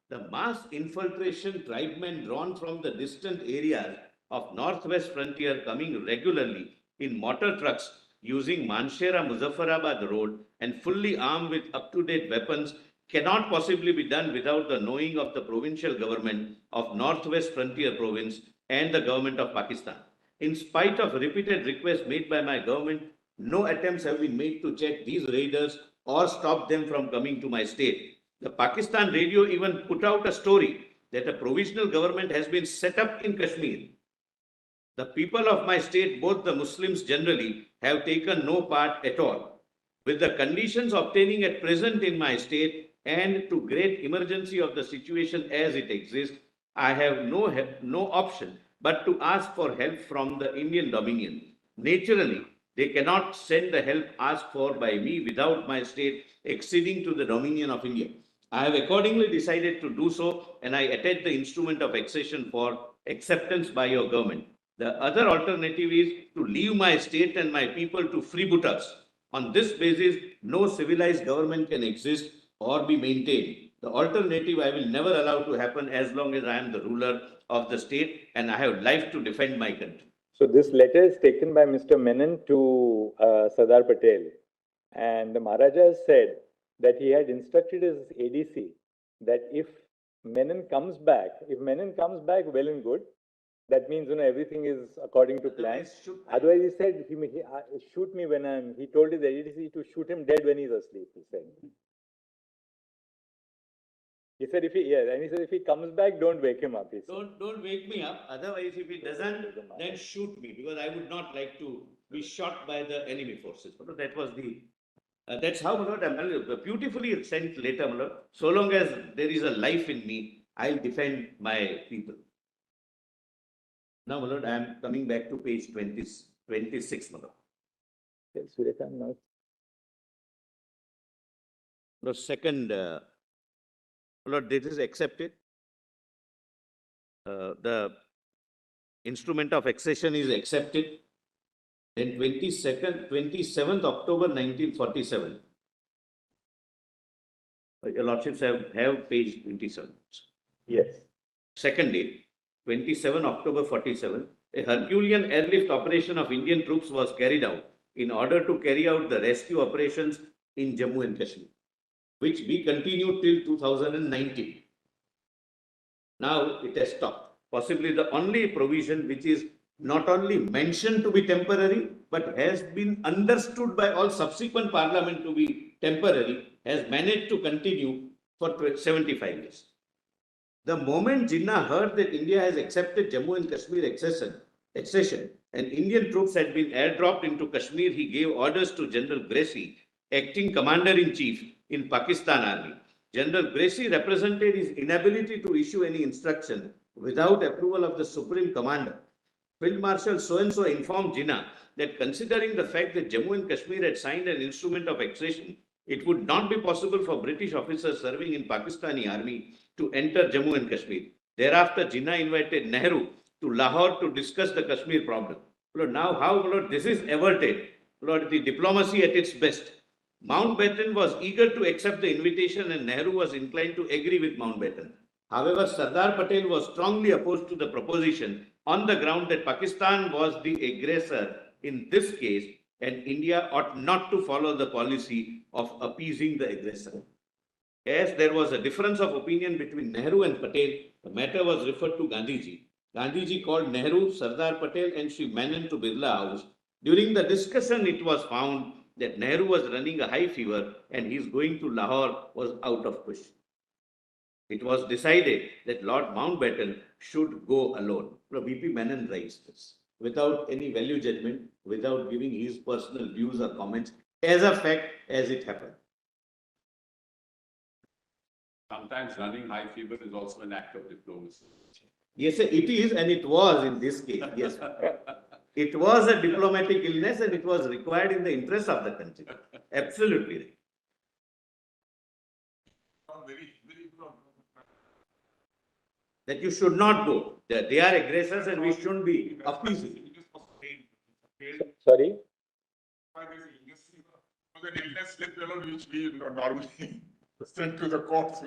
The mass infiltration tribesmen drawn from the distant areas of northwest frontier coming regularly in motor trucks using Manshera Muzaffarabad road and fully armed with up-to-date weapons cannot possibly be done without the knowing of the provincial government of northwest frontier province and the government of Pakistan. In spite of repeated requests made by my government, no attempts have been made to check these raiders or stop them from coming to my state. The Pakistan radio even put out a story that a provisional government has been set up in Kashmir. The people of my state, both the Muslims generally, have taken no part at all. With the conditions obtaining at present in my state and to great emergency of the situation as it exists, I have no option but to ask for help from the Indian Dominion. Naturally, they cannot send the help asked for by me without my state acceding to the Dominion of India. I have accordingly decided to do so, and I attach the instrument of accession for acceptance by your government. The other alternative is to leave my state and my people to freebooters. On this basis, no civilized government can exist or be maintained. The alternative I will never allow to happen as long as I am the ruler of the state and I have life to defend my country. So this letter is taken by Mr. Menon to Sardar Patel, and the Maharaja said that he had instructed his ADC that if Menon comes back, well and good. That means, everything is according to plan. Otherwise, he said, shoot me when he told his ADC to shoot him dead when he's asleep, he said. He said, if he comes back, don't wake him up. Don't wake me up. Otherwise, if he doesn't, then shoot me, because I would not like to be shot by the enemy forces. That was that's how, my lord, beautifully sent later, my lord. So long as there is a life in me, I'll defend my people. Now, my lord, I am coming back to page 26, my lord. Surya Kant now. The second, my lord, this is accepted. The instrument of accession is accepted. Then 27th October 1947. Your lordships have page 27. Yes. Second date, 27 October 47, a Herculean airlift operation of Indian troops was carried out in order to carry out the rescue operations in Jammu and Kashmir, which we continued till 2019. Now it has stopped. Possibly the only provision which is not only mentioned to be temporary, but has been understood by all subsequent parliament to be temporary, has managed to continue for 75 years. The moment Jinnah heard that India has accepted Jammu and Kashmir accession and Indian troops had been airdropped into Kashmir, he gave orders to General Gracie, acting Commander-in-Chief in Pakistan Army. General Gracie represented his inability to issue any instruction without approval of the Supreme Commander. Field Marshal so-and-so informed Jinnah that considering the fact that Jammu and Kashmir had signed an instrument of accession, it would not be possible for British officers serving in Pakistani army to enter Jammu and Kashmir. Thereafter, Jinnah invited Nehru to Lahore to discuss the Kashmir problem. Lord, now how, Lord, this is averted. Lord, the diplomacy at its best. Mountbatten was eager to accept the invitation and Nehru was inclined to agree with Mountbatten. However, Sardar Patel was strongly opposed to the proposition on the ground that Pakistan was the aggressor in this case and India ought not to follow the policy of appeasing the aggressor. As there was a difference of opinion between Nehru and Patel, the matter was referred to Gandhiji. Gandhiji called Nehru, Sardar Patel and Sri Menon to Birla House. During the discussion, it was found that Nehru was running a high fever and his going to Lahore was out of question. It was decided that Lord Mountbatten should go alone. V.P. Menon writes this without any value judgment, without giving his personal views or comments, as a fact as it happened. Sometimes running high fever is also an act of diplomacy. Yes, it is, and it was in this case. Yes, it was a diplomatic illness, and it was required in the interest of the country. Absolutely right. That you should not go. That they are aggressors, and we shouldn't be appeasing. Sorry. was an illness slip, which we normally send to the courts.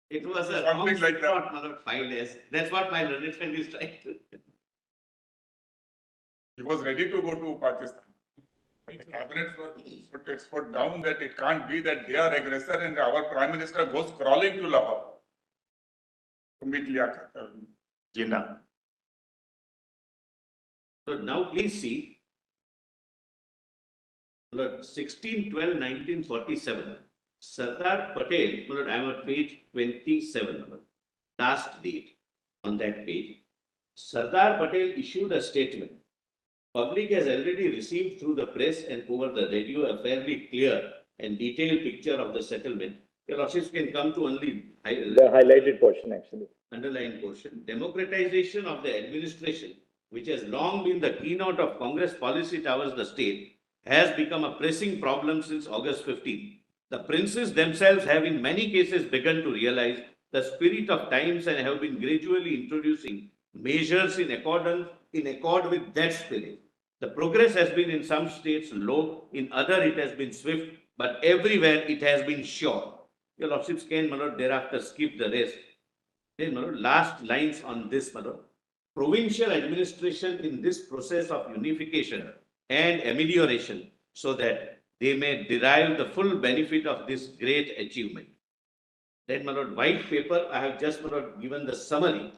It was a Something like that. not filed as. That's what my learned friend is trying to. He was ready to go to Pakistan. The cabinet put its foot down that it can't be that they are aggressor and our Prime Minister goes crawling to Lahore to meet Jinnah. So now please see, 16/12/1947, Sardar Patel, I am at page 27, last date on that page. Sardar Patel issued a statement. Public has already received through the press and over the radio a fairly clear and detailed picture of the settlement. Your Lordships can come to only the highlighted portion actually. Underlined portion. Democratization of the administration, which has long been the keynote of Congress policy towards the state, has become a pressing problem since August 15. The princes themselves have in many cases begun to realize the spirit of times and have been gradually introducing measures in accord with that spirit. The progress has been in some states low, in other it has been swift, but everywhere it has been sure. Your Lordships can thereafter skip the rest. Last lines on this, provincial administration in this process of unification and amelioration so that they may derive the full benefit of this great achievement. Then, white paper, I have just given the summary.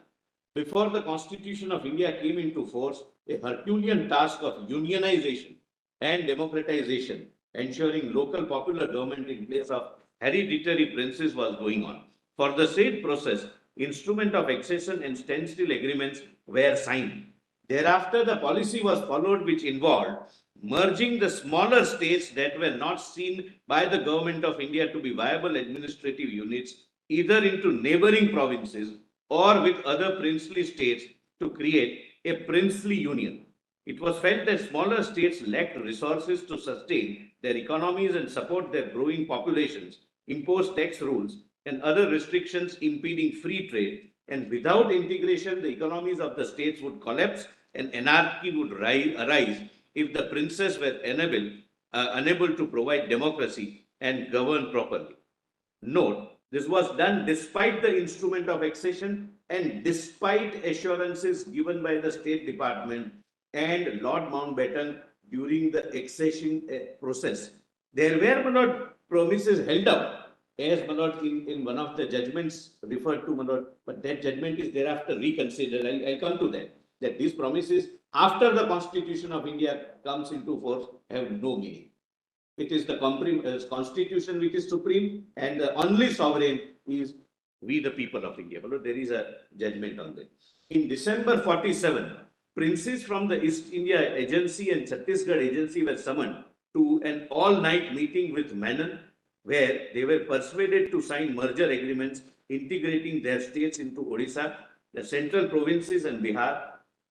Before the Constitution of India came into force, a Herculean task of unionization and democratization, ensuring local popular government in place of hereditary princes was going on. For the said process, instrument of accession and standstill agreements were signed. Thereafter, the policy was followed which involved merging the smaller states that were not seen by the government of India to be viable administrative units either into neighboring provinces or with other princely states to create a princely union. It was felt that smaller states lacked resources to sustain their economies and support their growing populations, impose tax rules and other restrictions impeding free trade, and without integration, the economies of the states would collapse and anarchy would arise if the princes were unable to provide democracy and govern properly. Note, this was done despite the instrument of accession and despite assurances given by the State Department and Lord Mountbatten during the accession process. There were not promises held up, as in one of the judgments referred to, but that judgment is thereafter reconsidered. I'll come to that. That these promises after the Constitution of India comes into force have no meaning. It is the Constitution which is supreme, and the only sovereign is we, the people of India. There is a judgment on that. In December 47, princes from the East India Agency and Chhattisgarh Agency were summoned to an all-night meeting with Menon, where they were persuaded to sign merger agreements integrating their states into Odisha, the central provinces and Bihar.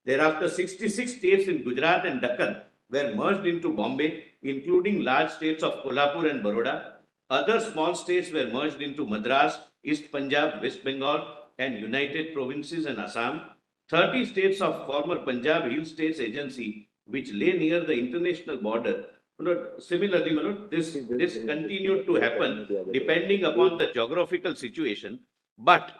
Thereafter, 66 states in Gujarat and Deccan were merged into Bombay, including large states of Kolhapur and Baroda. Other small states were merged into Madras, East Punjab, West Bengal, and United Provinces and Assam. 30 states of former Punjab Hill States Agency, which lay near the international border. Similarly, this continued to happen depending upon the geographical situation, but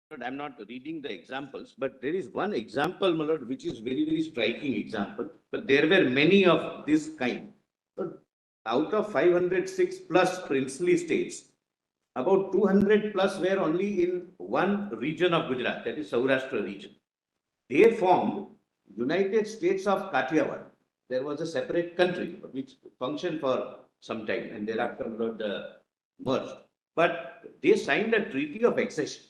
But I'm not reading the examples, but there is one example, my lord, which is very, very striking example. But there were many of this kind. But out of 506 plus princely states, about 200 plus were only in one region of Gujarat, that is Saurashtra region. They formed United States of Kathiawar. There was a separate country which functioned for some time and thereafter merged. But they signed a treaty of accession.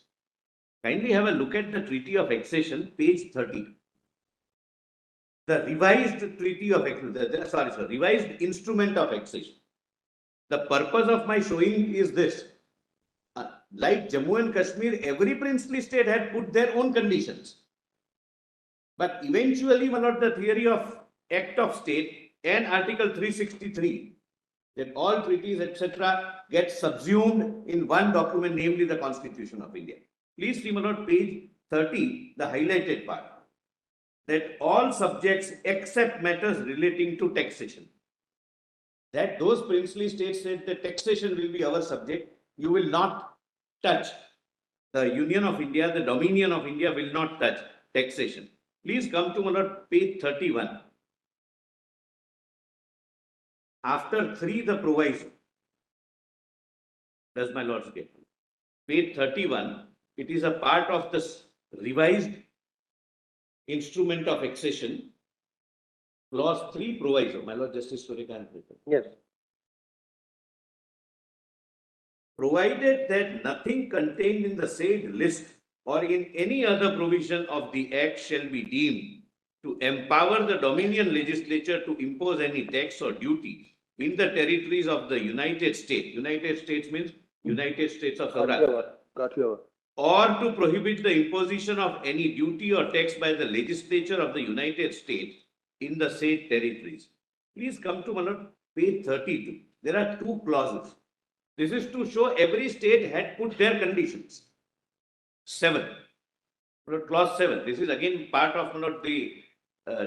Kindly have a look at the treaty of accession, page 30. The revised treaty of accession, revised instrument of accession. The purpose of my showing is this. Like Jammu and Kashmir, every princely state had put their own conditions. But eventually, one of the theory of Act of State and Article 363, that all treaties, etc., get subsumed in one document, namely the Constitution of India. Please see, my lord, page 30, the highlighted part, that all subjects except matters relating to taxation. That those princely states said that taxation will be our subject. You will not touch. The Union of India, the Dominion of India will not touch taxation. Please come to, my lord, page 31. After 3, the proviso. Does my lord get? Page 31, it is a part of this revised instrument of accession. Clause 3, proviso. My lord, Justice Surya Kant. Yes. Provided that nothing contained in the said list or in any other provision of the Act shall be deemed to empower the Dominion legislature to impose any tax or duty in the territories of the United States. United States means United States of Saurashtra. Or to prohibit the imposition of any duty or tax by the legislature of the United States in the said territories. Please come to, my lord, page 32. There are 2 clauses. This is to show every state had put their conditions. 7. Clause 7. This is again part of, my lord, the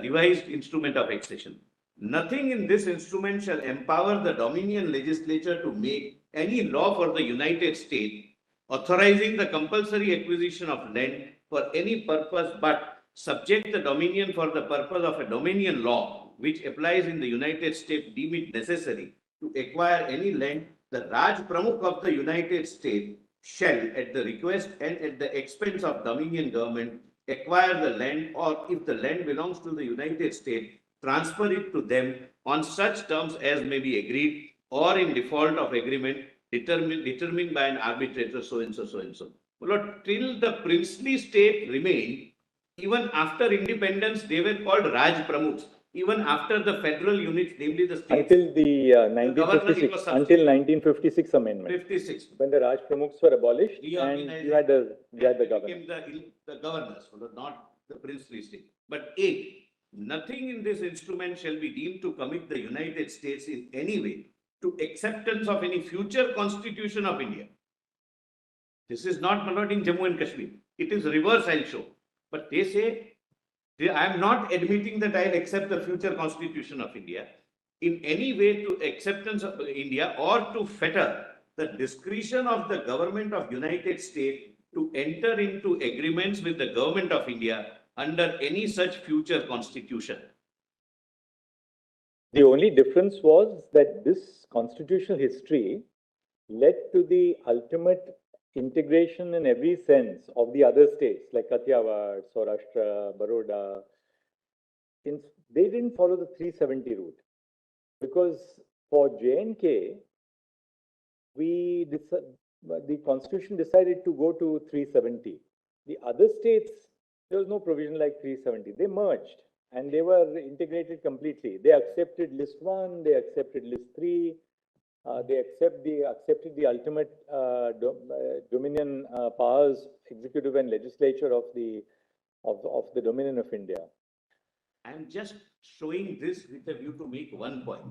revised instrument of accession. Nothing in this instrument shall empower the Dominion legislature to make any law for the United States authorizing the compulsory acquisition of land for any purpose but subject the Dominion for the purpose of a Dominion law which applies in the United States deem it necessary to acquire any land. The Raj Pramukh of the United States shall, at the request and at the expense of Dominion government, acquire the land, or if the land belongs to the United States, transfer it to them on such terms as may be agreed or in default of agreement determined by an arbitrator so and so, so and so. Well, till the princely state remained, even after independence, they were called Raj Pramukhs. Even after the federal units, namely the states. Until the 1956, 1956 amendment. 56. When the Raj Pramukhs were abolished and you had the governors. The governors, not the princely state. But 8, nothing in this instrument shall be deemed to commit the United States in any way to acceptance of any future constitution of India. This is not, my lord, in Jammu and Kashmir. It is reverse, I'll show. But they say, I am not admitting that I'll accept the future constitution of India in any way to acceptance of India or to fetter the discretion of the government of United States to enter into agreements with the government of India under any such future constitution. The only difference was that this constitutional history led to the ultimate integration in every sense of the other states like Kathiawar, Saurashtra, Baroda. They didn't follow the 370 route because for J&K, the constitution decided to go to 370. The other states, there was no provision like 370. They merged and they were integrated completely. They accepted list 1, they accepted list 3. They accepted the ultimate dominion powers, executive and legislature of the Dominion of India. I am just showing this with a view to make one point,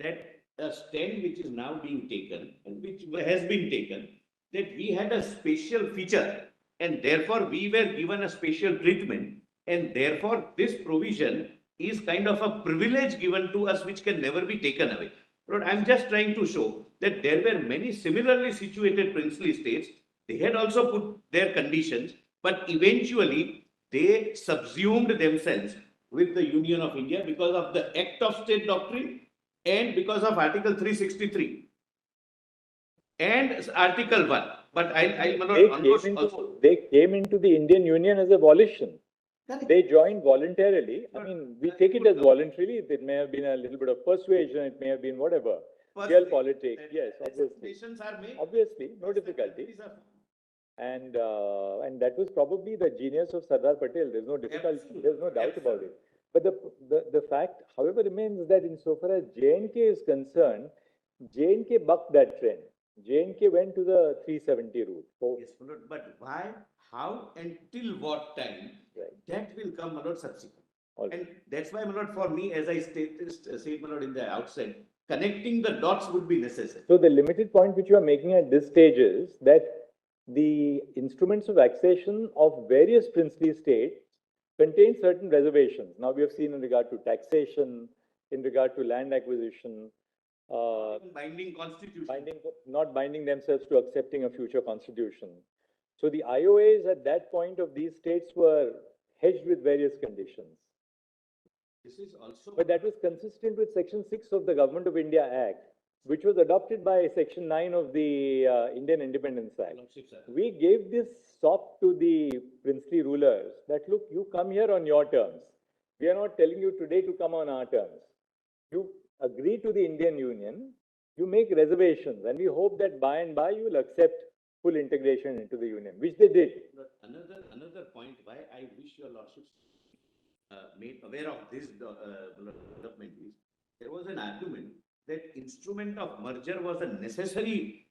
that a stand which is now being taken and which has been taken, that we had a special feature and therefore we were given a special treatment, and therefore this provision is kind of a privilege given to us which can never be taken away. But I'm just trying to show that there were many similarly situated princely states They had also put their conditions, but eventually they subsumed themselves with the Union of India because of the Act of State doctrine and because of Article 363 and Article 1. But they came into the Indian Union as a volition. Correct. They joined voluntarily. I mean, we take it as voluntarily. It may have been a little bit of persuasion. It may have been whatever. Real politics. Yes, obviously. Obviously, no difficulty. And that was probably the genius of Sardar Patel. There's no difficulty. There's no doubt about it. But the fact, however, remains that insofar as J&K is concerned, J&K bucked that trend. J&K went to the 370 route. So, yes, but why, how, and till what time? Right. That will come, my lord, subsequent. Right. And that's why, my lord, for me, as I said, my lord, in the outset, connecting the dots would be necessary. So the limited point which you are making at this stage is that the instruments of accession of various princely states contain certain reservations. Now we have seen in regard to taxation, in regard to land acquisition, binding constitution. Not binding themselves to accepting a future constitution. So the IOAs at that point of these states were hedged with various conditions. This is also. But that was consistent with Section 6 of the Government of India Act, which was adopted by Section 9 of the Indian Independence Act. We gave this sop to the princely rulers that, look, you come here on your terms. We are not telling you today to come on our terms. You agree to the Indian Union, you make reservations, and we hope that by and by you will accept full integration into the Union, which they did. Another point why I wish your lordships made aware of this development is, there was an argument that instrument of merger was a necessary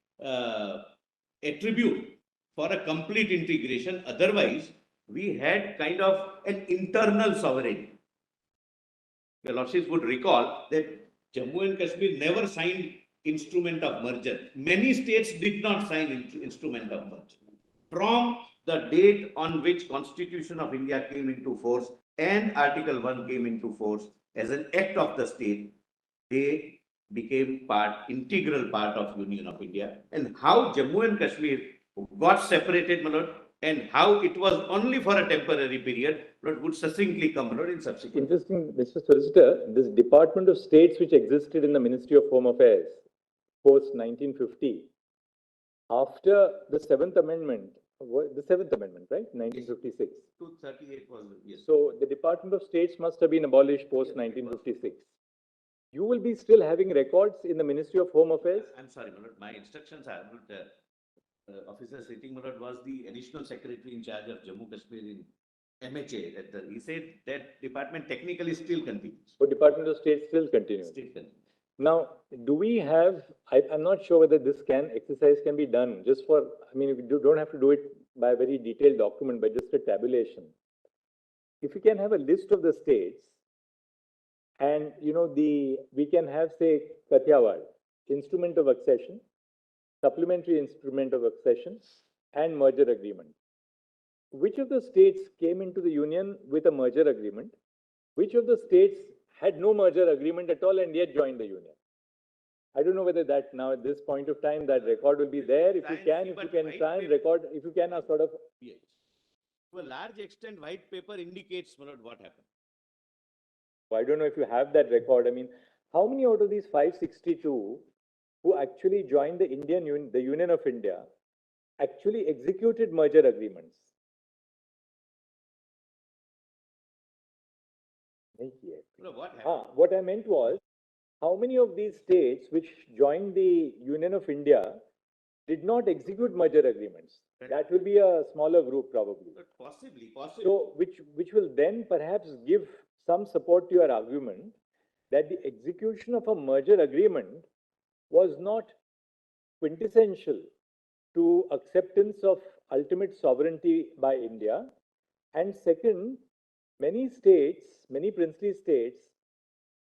attribute for a complete integration. Otherwise, we had kind of an internal sovereignty. Your lordships would recall that Jammu and Kashmir never signed instrument of merger. Many states did not sign instrument of merger. From the date on which Constitution of India came into force and Article 1 came into force as an act of the state, they became integral part of Union of India. And how Jammu and Kashmir got separated, my lord, and how it was only for a temporary period, but would succinctly come, my lord, in subsequent. Interesting, Mr. Solicitor, this Department of States which existed in the Ministry of Home Affairs post 1950, after the 7th Amendment, right? 1956. 238 was, yes. So the Department of States must have been abolished post 1956. You will be still having records in the Ministry of Home Affairs? I'm sorry, my lord, my instructions are, officer sitting, my lord, was the additional secretary in charge of Jammu Kashmir in MHA. He said that department technically still continues. So Department of State still continues. Still continues. Now, do we have, I'm not sure whether this exercise can be done just for, I mean, you don't have to do it by a very detailed document, but just a tabulation. If we can have a list of the states and, you know, we can have, say, Kathiawar, instrument of accession, supplementary instrument of accession, and merger agreement. Which of the states came into the Union with a merger agreement? Which of the states had no merger agreement at all and yet joined the Union? I don't know whether that now at this point of time that record will be there. If you can try and record, if you can sort of. Yes. To a large extent, white paper indicates what happened. I don't know if you have that record. I mean, how many out of these 562 who actually joined the Union of India, actually executed merger agreements? What happened? What I meant was, how many of these states which joined the Union of India did not execute merger agreements? That will be a smaller group probably. But possibly. So, which will then perhaps give some support to your argument that the execution of a merger agreement was not quintessential to acceptance of ultimate sovereignty by India. And second, many states, many princely states,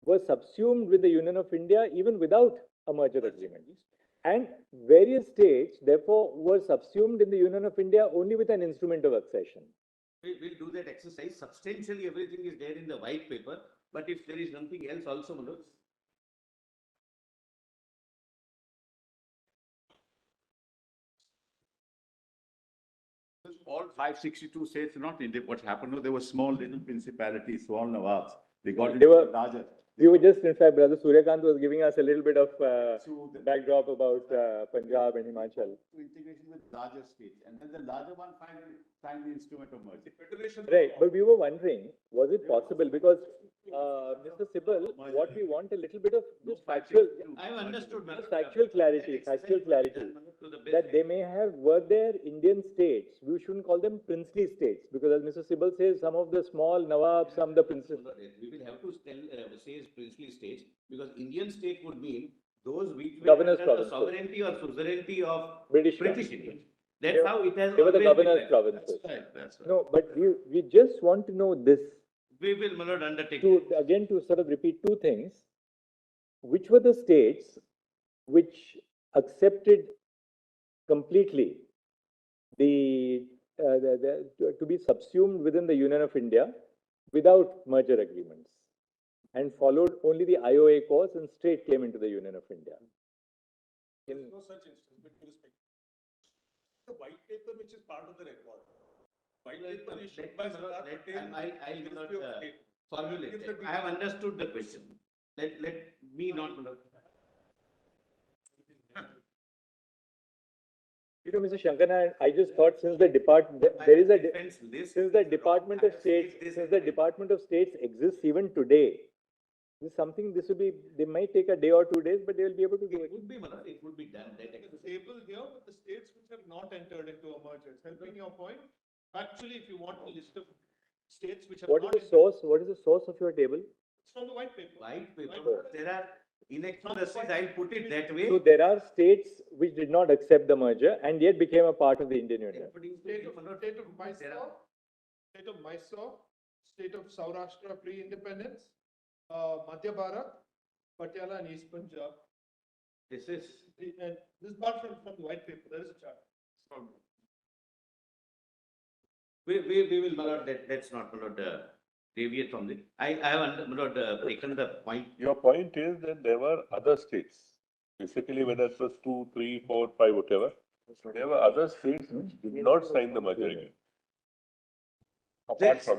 were subsumed with the Union of India even without a merger agreement. And various states, therefore, were subsumed in the Union of India only with an instrument of accession. We'll do that exercise. Substantially, everything is there in the white paper. But if there is nothing else also, Manoj, all 562 states, not India, what happened was there were small little principalities, small nawabs. They got into larger. We were just, in fact, Brother Surya Kant was giving us a little bit of backdrop about Punjab and Himachal. To integration with larger states, and then the larger one finally signed the instrument of merger. Right, but we were wondering, was it possible? Because Mr. Sibal, what we want a little bit of just factual. I have understood, Manoj. Factual clarity, that they may have, were there Indian states, we shouldn't call them princely states, because as Mr. Sibal says, some of the small Nawab, some the princes. We will have to say princely states, because Indian state would mean those which were Governors' under the provinces. sovereignty or suzerainty of British India. That's how it has They were the always been governors' like. provinces. That's right. No, but we just want to know this, We will not undertake. to sort of repeat two things. Which were the states which accepted completely to be subsumed within the Union of India without merger agreements, and followed only the IOA course and straight came into the Union of India? No such instance, with respect. The white paper which is part of the record. White paper issued by Sardar Patel. I will not formulate it. I have understood the question. Let me not. You know, Mr. Shankana, I just thought since the Department of States exists even today, this is something, this will be, they might take a day or 2 days, but they will be able to do it. It would be done. The table here with the states which have not entered into a merger. Helping your point. Actually, if you want a list of states which have What not is the source? What is the source of your table? It's from the white paper. White paper. There are inaccuracies, I'll put it that way. So there are states which did not accept the merger and yet became a part of the Indian Union. State of Mysore, state of Saurashtra pre-independence, Madhya Bharat, Patiala and East Punjab. This is part from the white paper. There is a chart. We will not, let's not deviate from it. I have not taken the point. Your point is that there were other states, basically whether it was 2, 3, 4, 5, whatever, there were other states which did not sign the merger agreement.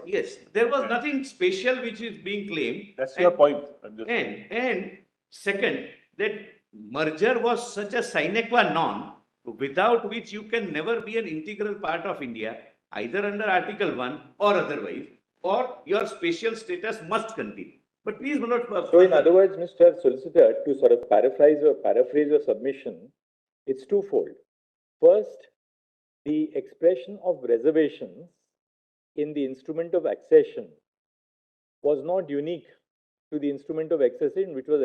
Yes, there was nothing special which is being claimed. That's your point. And second, that merger was such a sine qua non, without which you can never be an integral part of India, either under Article 1 or otherwise, or your special status must continue. But please do not. So in other words, Mr. Solicitor, to sort of paraphrase your submission, it's twofold. First, the expression of reservations in the instrument of accession was not unique to the instrument of accession which was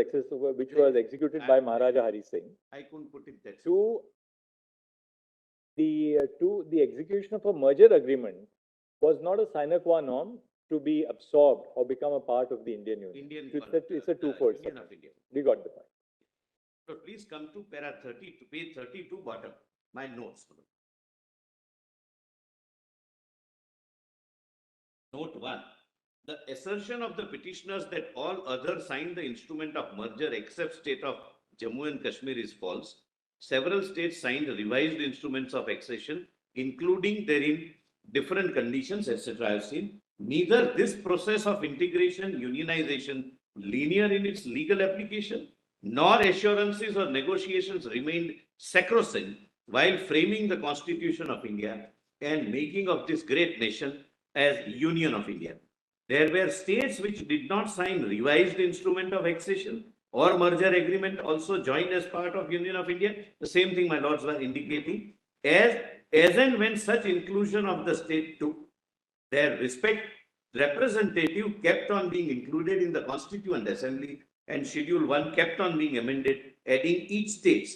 executed by Maharaja Hari Singh. I couldn't put it that way. To the execution of a merger agreement was not a sine qua non to be absorbed or become a part of the Indian Union. It's a twofold. We got the point. So please come to para 30, to page 32 bottom, my notes. Note 1. The assertion of the petitioners that all others signed the instrument of merger except state of Jammu and Kashmir is false. Several states signed revised instruments of accession, including therein different conditions, etc. I have seen. Neither this process of integration, unionization, linear in its legal application, nor assurances or negotiations remained sacrosanct while framing the Constitution of India and making of this great nation as Union of India. There were states which did not sign revised instrument of accession or merger agreement also joined as part of Union of India. The same thing my lords were indicating. As and when such inclusion of the state took, their respect representative kept on being included in the Constituent Assembly and Schedule 1 kept on being amended, adding each state.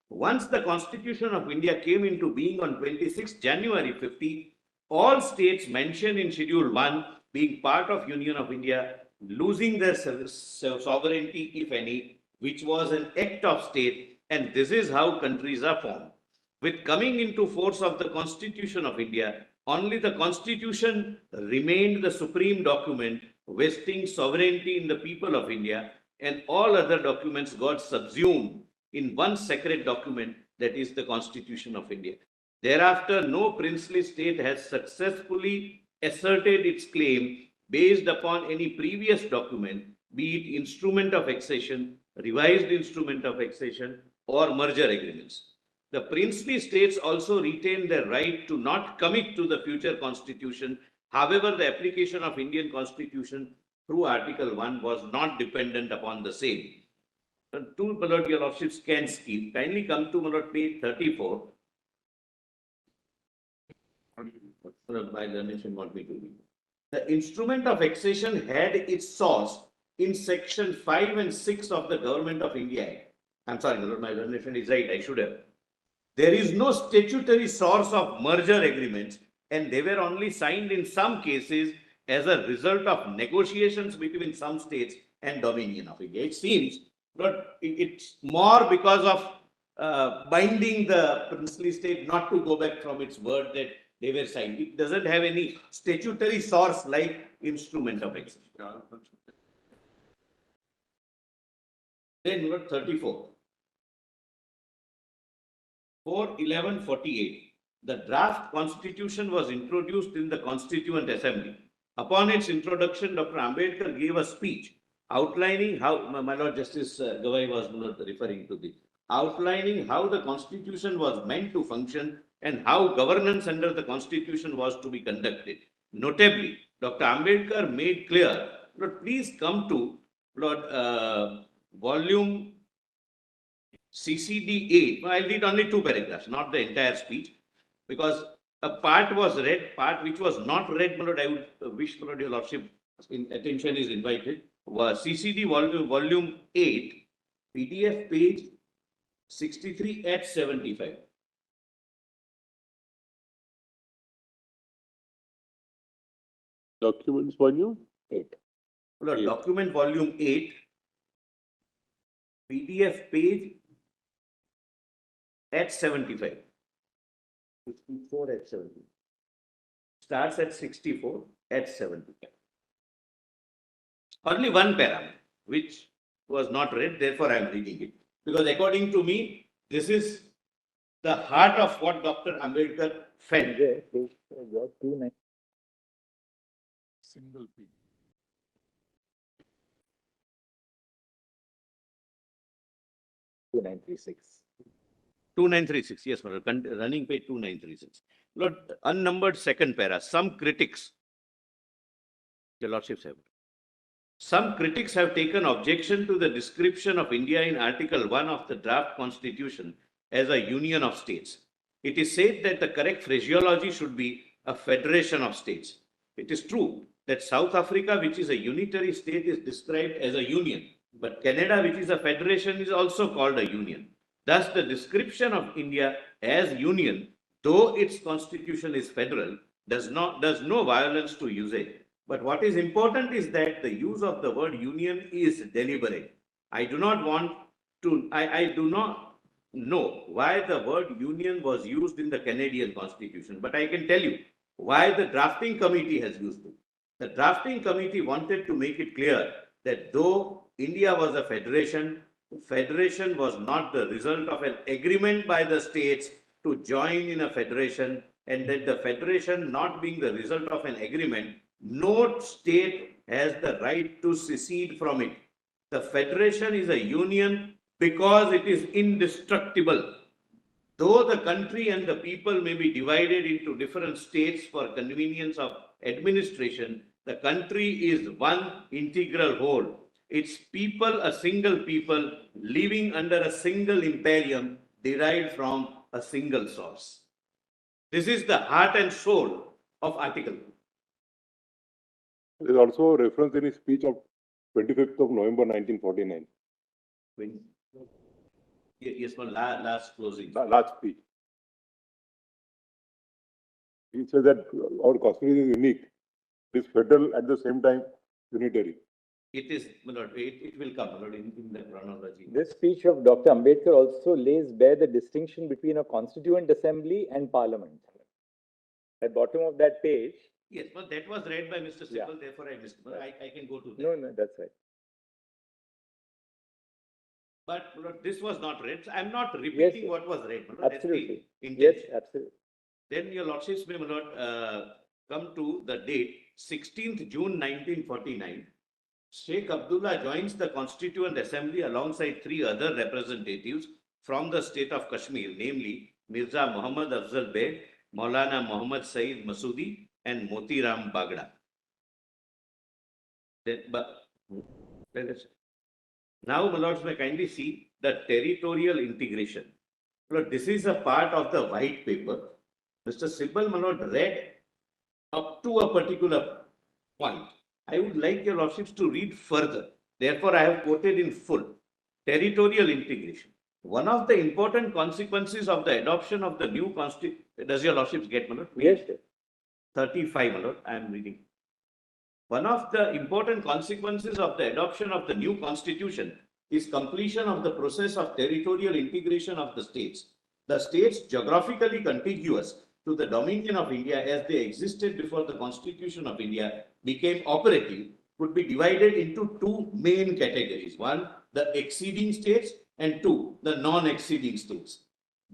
Once the Constitution of India came into being on 26 January 50, all states mentioned in Schedule 1 being part of Union of India, losing their sovereignty, if any, which was an act of state, and this is how countries are formed. With coming into force of the Constitution of India, only the Constitution remained the supreme document vesting sovereignty in the people of India, and all other documents got subsumed in one sacred document, that is the Constitution of India. Thereafter, no princely state has successfully asserted its claim based upon any previous document, be it instrument of accession, revised instrument of accession, or merger agreements. The princely states also retain their right to not commit to the future constitution. However, the application of Indian constitution through Article 1 was not dependent upon the same. Two, my lord, your lordships can skip. Kindly come to, my lord, page 34. My learnation want me to read. The instrument of accession had its source in section 5 and 6 of the Government of India Act. I'm sorry, my learnation is right, I should have. There is no statutory source of merger agreements, and they were only signed in some cases as a result of negotiations between some states and Dominion of India. It seems, but it's more because of binding the princely state not to go back from its word that they were signed. It doesn't have any statutory source like instrument of accession. Then note 34. 4/11/48. The draft constitution was introduced in the Constituent Assembly. Upon its introduction, Dr. Ambedkar gave a speech outlining how, my Lord Justice Gavai was referring to this, outlining how the constitution was meant to function and how governance under the constitution was to be conducted. Notably, Dr. Ambedkar made clear, Lord, please come to Lord volume CCD 8. I'll read only 2 paragraphs, not the entire speech, because a part was read, part which was not read, my lord, I would wish, my lord, your lordship, attention is invited. Was CCD volume 8, PDF page 63 at 75. Documents volume 8. Lord, document volume 8, PDF page at 75. 64 at 70. Starts at 64 at 75. Only one paragraph, which was not read, therefore I am reading it. Because according to me, this is the heart of what Dr. Ambedkar felt. single P. 2936. 2936, yes, my lord. Running page 2936. Lord, unnumbered second para. Some critics, your lordships have. Some critics have taken objection to the description of India in Article 1 of the draft constitution as a union of states. It is said that the correct phraseology should be a federation of states. It is true that South Africa, which is a unitary state, is described as a union, but Canada, which is a federation, is also called a union. Thus, the description of India as union, though its constitution is federal, does no violence to usage. But what is important is that the use of the word union is deliberate. I do not know why the word union was used in the Canadian Constitution, but I can tell you why the drafting committee has used it. The drafting committee wanted to make it clear that though India was a federation, federation was not the result of an agreement by the states to join in a federation, and that the federation not being the result of an agreement, no state has the right to secede from it. The federation is a union because it is indestructible. Though the country and the people may be divided into different states for convenience of administration, the country is one integral whole. Its people a single people living under a single imperium derived from a single source. This is the heart and soul of Article 2. There is also a reference in his speech of 25th of November 1949. When, yes, one last closing. Last speech. He says that our constitution is unique. It is federal at the same time unitary. It is, my lord, it will come, my lord, in the chronology. This speech of Dr. Ambedkar also lays bare the distinction between a constituent assembly and parliament. At bottom of that page. Yes, but that was read by Mr. Sibal, therefore I missed. But I can go to that. No, that's right. But Lord, this was not read. So I'm not repeating what was read. Absolutely. Yes, absolutely. Then your lordships may not come to the date 16th June 1949. Sheikh Abdullah joins the Constituent Assembly alongside three other representatives from the state of Kashmir, namely Mirza Muhammad Afzal Beg, Maulana Muhammad Saeed Masoodi, and Motiram Bagda. Now, my lords may kindly see the territorial integration. Lord, this is a part of the white paper. Mr. Sibbal, my lord, read up to a particular point. I would like your lordships to read further. Therefore, I have quoted in full. Territorial integration. One of the important consequences of the adoption of the new constitution. Does your lordships get, my lord? Yes, sir. 35, my lord. I am reading. One of the important consequences of the adoption of the new constitution is completion of the process of territorial integration of the states. The states geographically contiguous to the dominion of India as they existed before the Constitution of India became operative could be divided into two main categories. One, the exceeding states, and two, the non-exceeding states.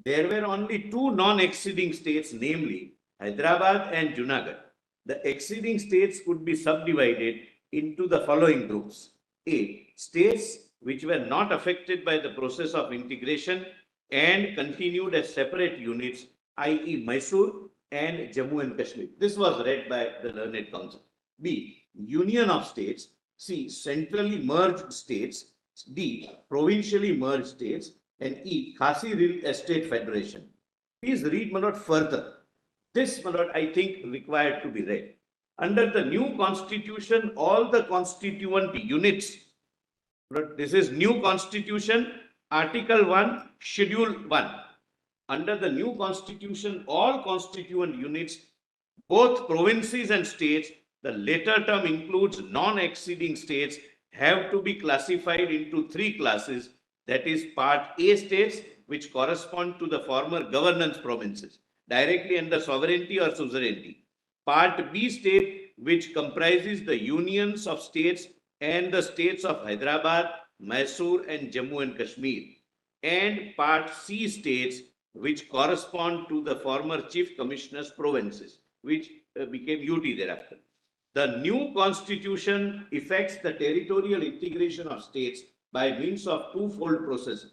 There were only two non-exceeding states, namely Hyderabad and Junagadh. The exceeding states could be subdivided into the following groups. A, states which were not affected by the process of integration and continued as separate units, i.e. Mysore and Jammu and Kashmir. This was read by the learned council. B, union of states. C, centrally merged states. D, provincially merged states. And E, Khasi Real Estate Federation. Please read, my lord, further. This, my lord, I think required to be read. Under the new constitution, all the constituent units, this is new constitution, Article 1, Schedule 1. Under the new constitution, all constituent units, both provinces and states, the later term includes non-exceeding states, have to be classified into three classes. That is Part A states, which correspond to the former governance provinces, directly under sovereignty or suzerainty. Part B state, which comprises the unions of states and the states of Hyderabad, Mysore and Jammu and Kashmir. And Part C states, which correspond to the former chief commissioners provinces, which became UT thereafter. The new constitution effects the territorial integration of states by means of twofold process.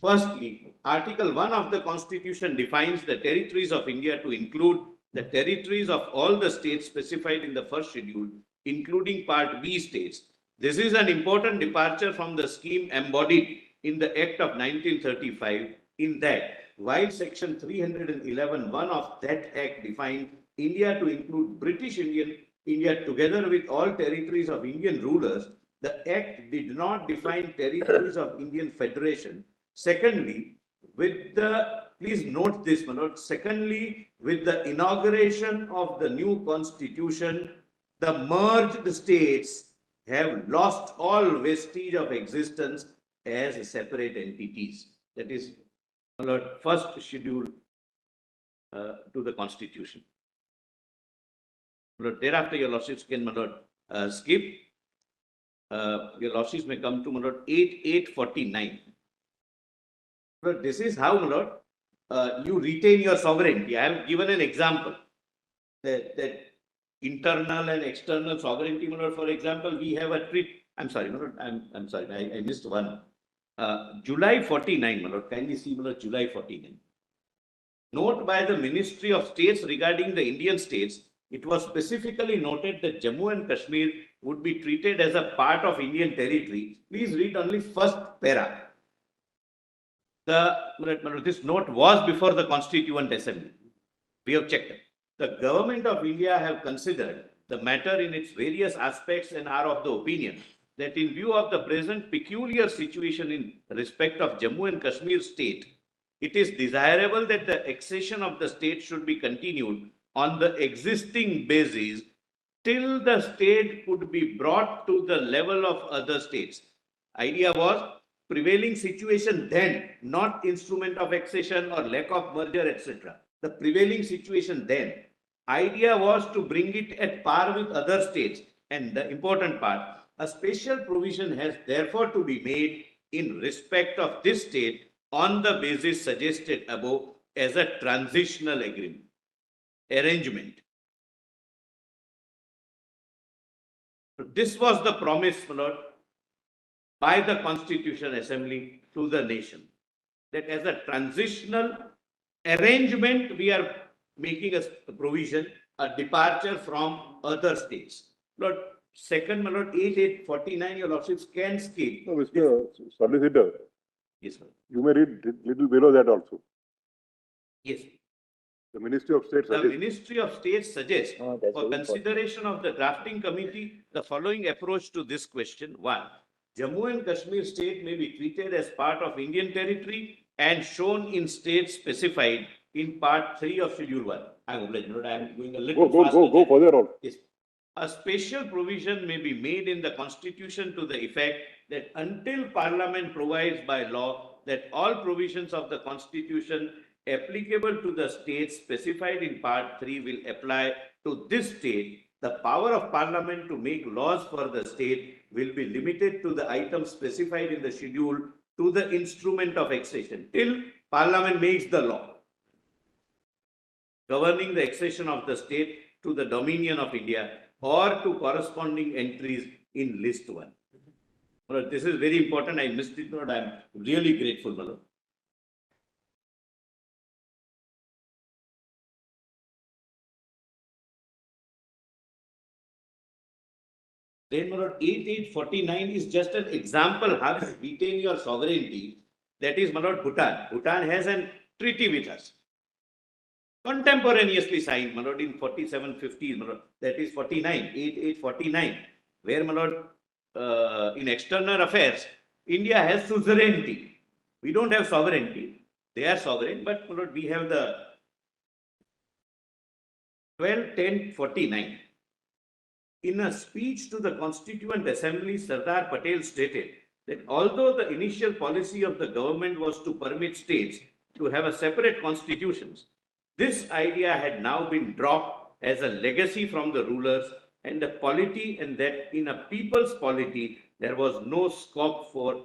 Firstly, Article 1 of the Constitution defines the territories of India to include the territories of all the states specified in the first schedule, including Part B states. This is an important departure from the scheme embodied in the Act of 1935, in that while Section 311(1) of that Act defined India to include British India together with all territories of Indian rulers, the Act did not define territories of Indian Federation. Secondly, please note this, Manoj. Secondly, with the inauguration of the new constitution, the merged states have lost all vestige of existence as separate entities. That is, Manoj, first schedule to the constitution. Manoj, thereafter, your lordships can, Manoj, skip. Your lordships may come to, Manoj, 8.849. This is how, my lord, you retain your sovereignty. I have given an example that internal and external sovereignty, my lord. For example, we have a treaty. I'm sorry, my lord. I'm sorry. I missed one. July 49, my lord. Kindly see, my lord, July 49. Note by the Ministry of States regarding the Indian states, it was specifically noted that Jammu and Kashmir would be treated as a part of Indian territory. Please read only first para. This note was before the Constituent Assembly. We have checked it. The government of India have considered the matter in its various aspects and are of the opinion that in view of the present peculiar situation in respect of Jammu and Kashmir state, it is desirable that the accession of the state should be continued on the existing basis till the state could be brought to the level of other states. Idea was prevailing situation then, not instrument of accession or lack of merger, etc. The prevailing situation then. Idea was to bring it at par with other states. And the important part, a special provision has therefore to be made in respect of this state on the basis suggested above as a transitional agreement. arrangement. This was the promise, my lord, by the Constitutional Assembly to the nation, that as a transitional arrangement, we are making a provision, a departure from other states. Lord, second, my lord, 8849, your lordships can skip. No, Mr. Solicitor, Yes, sir. you may read little below that also. Yes. The Ministry of State The suggests. Ministry of State suggests That's for very important. consideration of the drafting committee, the following approach to this question. One, Jammu and Kashmir state may be treated as part of Indian territory and shown in states specified in part 3 of Schedule 1. I'm obliged, Lord, I'm going a little faster. Go further on. Yes. A special provision may be made in the Constitution to the effect that until Parliament provides by law that all provisions of the Constitution applicable to the states specified in Part 3 will apply to this state, the power of Parliament to make laws for the state will be limited to the items specified in the schedule to the instrument of accession till Parliament makes the law governing the accession of the state to the dominion of India or to corresponding entries in list 1. Well, this is very important. I missed it, Lord. I am really grateful, Lord. Then, my lord, 8849 is just an example how to retain your sovereignty. That is, my lord, Bhutan. Bhutan has a treaty with us. Contemporaneously signed, my lord, in 4750, my lord, that is 8849, where, my lord, in external affairs, India has suzerainty. We don't have sovereignty. They are sovereign, but, my lord, we have the 12-10-49. In a speech to the Constituent Assembly, Sardar Patel stated that although the initial policy of the government was to permit states to have a separate constitutions, this idea had now been dropped as a legacy from the rulers and the polity, and that in a people's polity, there was no scope for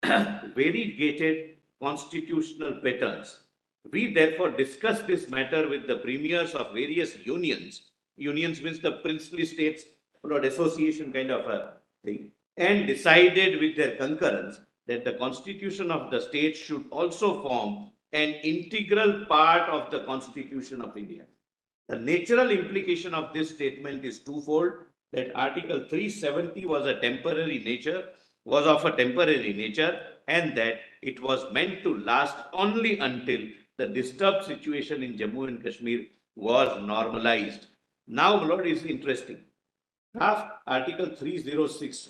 variegated constitutional patterns. We therefore discussed this matter with the premiers of various unions. Unions means the princely states or association kind of a thing, and decided with their concurrence that the constitution of the state should also form an integral part of the Constitution of India. The natural implication of this statement is twofold: that Article 370 was of a temporary nature, and that it was meant to last only until the disturbed situation in Jammu and Kashmir was normalized. Now, my lord, is interesting. Draft Article 306,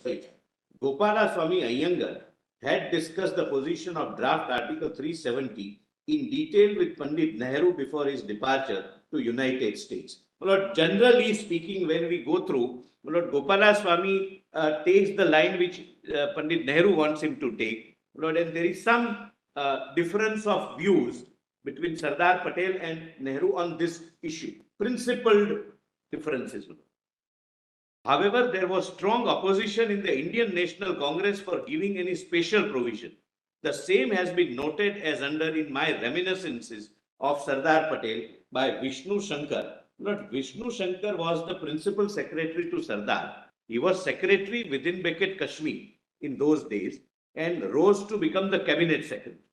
Gopala Swami Iyengar had discussed the position of draft Article 370 in detail with Pandit Nehru before his departure to United States. My lord, generally speaking, when we go through, my lord, Gopala Swami takes the line which Pandit Nehru wants him to take. My lord, and there is some difference of views between Sardar Patel and Nehru on this issue, principled differences. However, there was strong opposition in the Indian National Congress for giving any special provision. The same has been noted as under in my reminiscences of Sardar Patel by Vishnu Shankar. Not Vishnu Shankar was the principal secretary to Sardar. He was secretary within Becket Kashmir in those days and rose to become the cabinet secretary.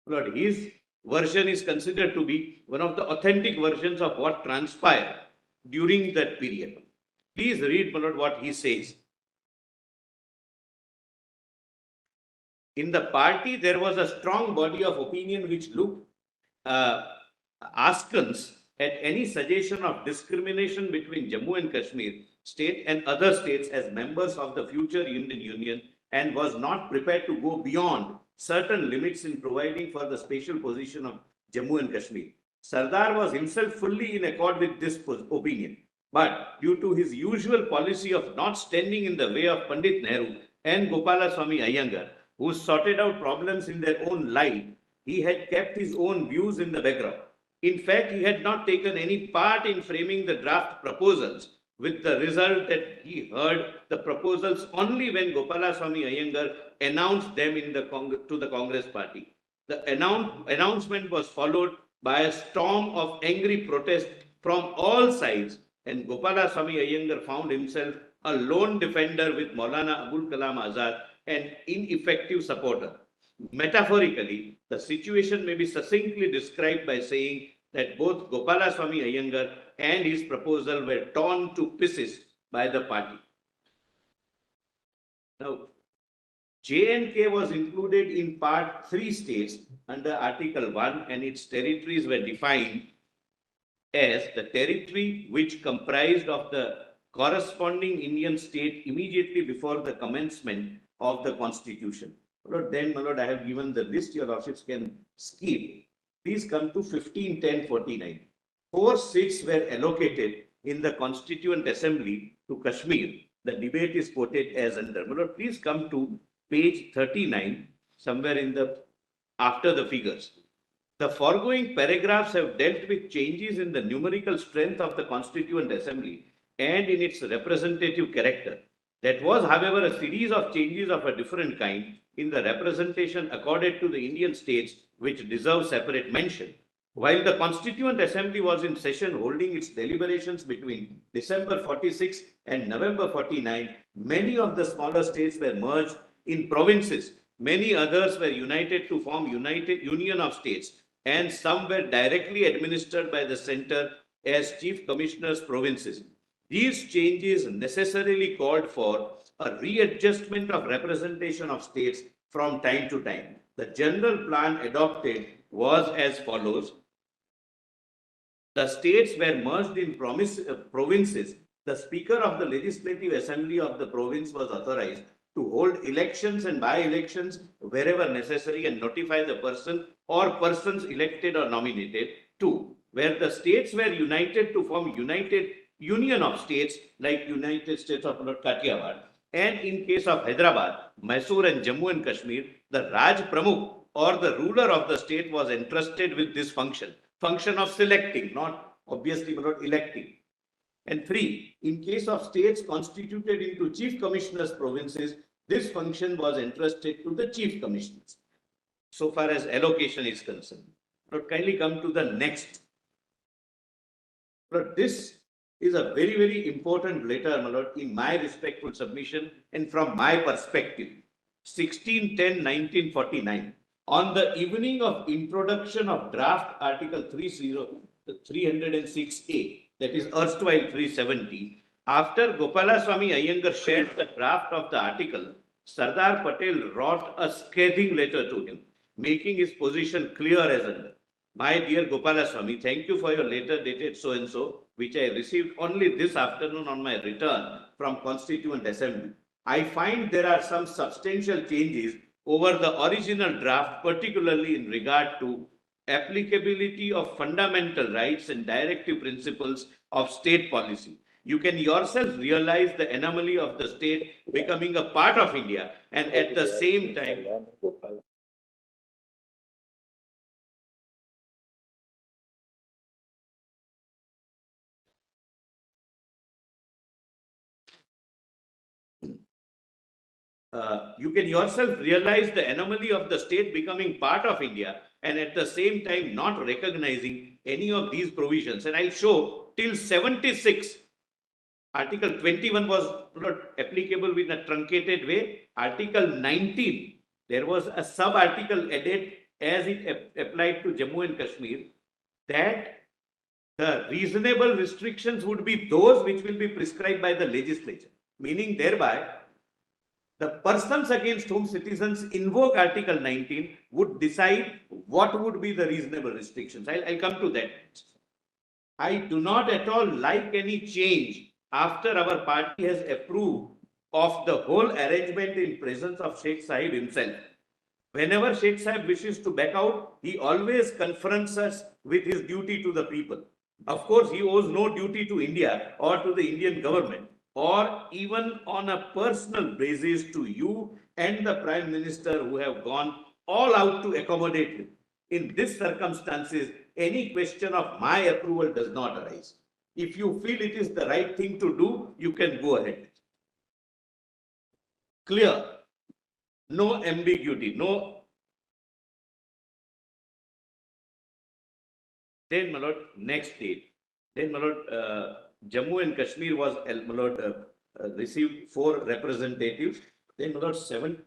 Lord, his version is considered to be one of the authentic versions of what transpired during that period. Please read, my lord, what he says. In the party, there was a strong body of opinion which looked askance at any suggestion of discrimination between Jammu and Kashmir state and other states as members of the future Indian Union, and was not prepared to go beyond certain limits in providing for the special position of Jammu and Kashmir. Sardar was himself fully in accord with this opinion, but due to his usual policy of not standing in the way of Pandit Nehru and Gopala Swami Iyengar, who sorted out problems in their own light, he had kept his own views in the background. In fact, he had not taken any part in framing the draft proposals, with the result that he heard the proposals only when Gopala Swami Iyengar announced them in the to the Congress party. The announcement was followed by a storm of angry protest from all sides, and Gopalaswamy Iyengar found himself a lone defender with Maulana Abul Kalam Azad, an ineffective supporter. Metaphorically, the situation may be succinctly described by saying that both Gopalaswamy Iyengar and his proposal were torn to pieces by the party. Now, J&K was included in Part 3 states under Article 1, and its territories were defined as the territory which comprised of the corresponding Indian state immediately before the commencement of the Constitution. Then, my lord, I have given the list, your lordships can skip. Please come to 15-10-49. 4 seats were allocated in the Constituent Assembly to Kashmir. The debate is quoted as under. My lord, please come to page 39, somewhere in the after the figures. The foregoing paragraphs have dealt with changes in the numerical strength of the Constituent Assembly and in its representative character. That was, however, a series of changes of a different kind in the representation accorded to the Indian states which deserve separate mention. While the Constituent Assembly was in session holding its deliberations between December 46 and November 49, many of the smaller states were merged in provinces. Many others were united to form Union of States, and some were directly administered by the centre as chief commissioners provinces. These changes necessarily called for a readjustment of representation of states from time to time. The general plan adopted was as follows. The states were merged in provinces. The Speaker of the Legislative Assembly of the province was authorized to hold elections and by-elections wherever necessary and notify the person or persons elected or nominated. 2. Where the states were united to form United Union of States like United States of Kathiawar, and in case of Hyderabad, Mysore and Jammu and Kashmir, the Raj Pramukh or the ruler of the state was entrusted with this function of selecting, not obviously not electing. And 3, in case of states constituted into chief commissioners provinces, this function was entrusted to the chief commissioners. So far as allocation is concerned. Now kindly come to the next. But this is a very, very important letter, my lord, in my respectful submission and from my perspective. 16-10-1949. On the evening of introduction of draft Article 306A, that is erstwhile 370, after Gopalaswamy Iyengar shared the draft of the article, Sardar Patel wrote a scathing letter to him, making his position clear as under. My dear Gopalaswamy, thank you for your letter dated so-and-so, which I received only this afternoon on my return from Constituent Assembly. I find there are some substantial changes over the original draft, particularly in regard to applicability of fundamental rights and directive principles of state policy. You can yourself realize the anomaly of the state becoming a part of India and at the same time you can yourself realize the anomaly of the state becoming part of India and at the same time not recognizing any of these provisions. And I'll show till 76, Article 21 was not applicable in a truncated way. Article 19, there was a sub-article added as it applied to Jammu and Kashmir, that the reasonable restrictions would be those which will be prescribed by the legislature, meaning thereby the persons against whom citizens invoke Article 19 would decide what would be the reasonable restrictions. I'll come to that. I do not at all like any change after our party has approved of the whole arrangement in presence of Sheikh Sahib himself. Whenever Sheikh Sahib wishes to back out, he always confronts us with his duty to the people. Of course, he owes no duty to India or to the Indian government, or even on a personal basis to you and the Prime Minister, who have gone all out to accommodate him. In these circumstances, any question of my approval does not arise. If you feel it is the right thing to do, you can go ahead. Clear. No ambiguity, no. Then, my lord, next date. Then, my lord, Jammu and Kashmir was, my lord, received 4 representatives. Then, my lord, 7.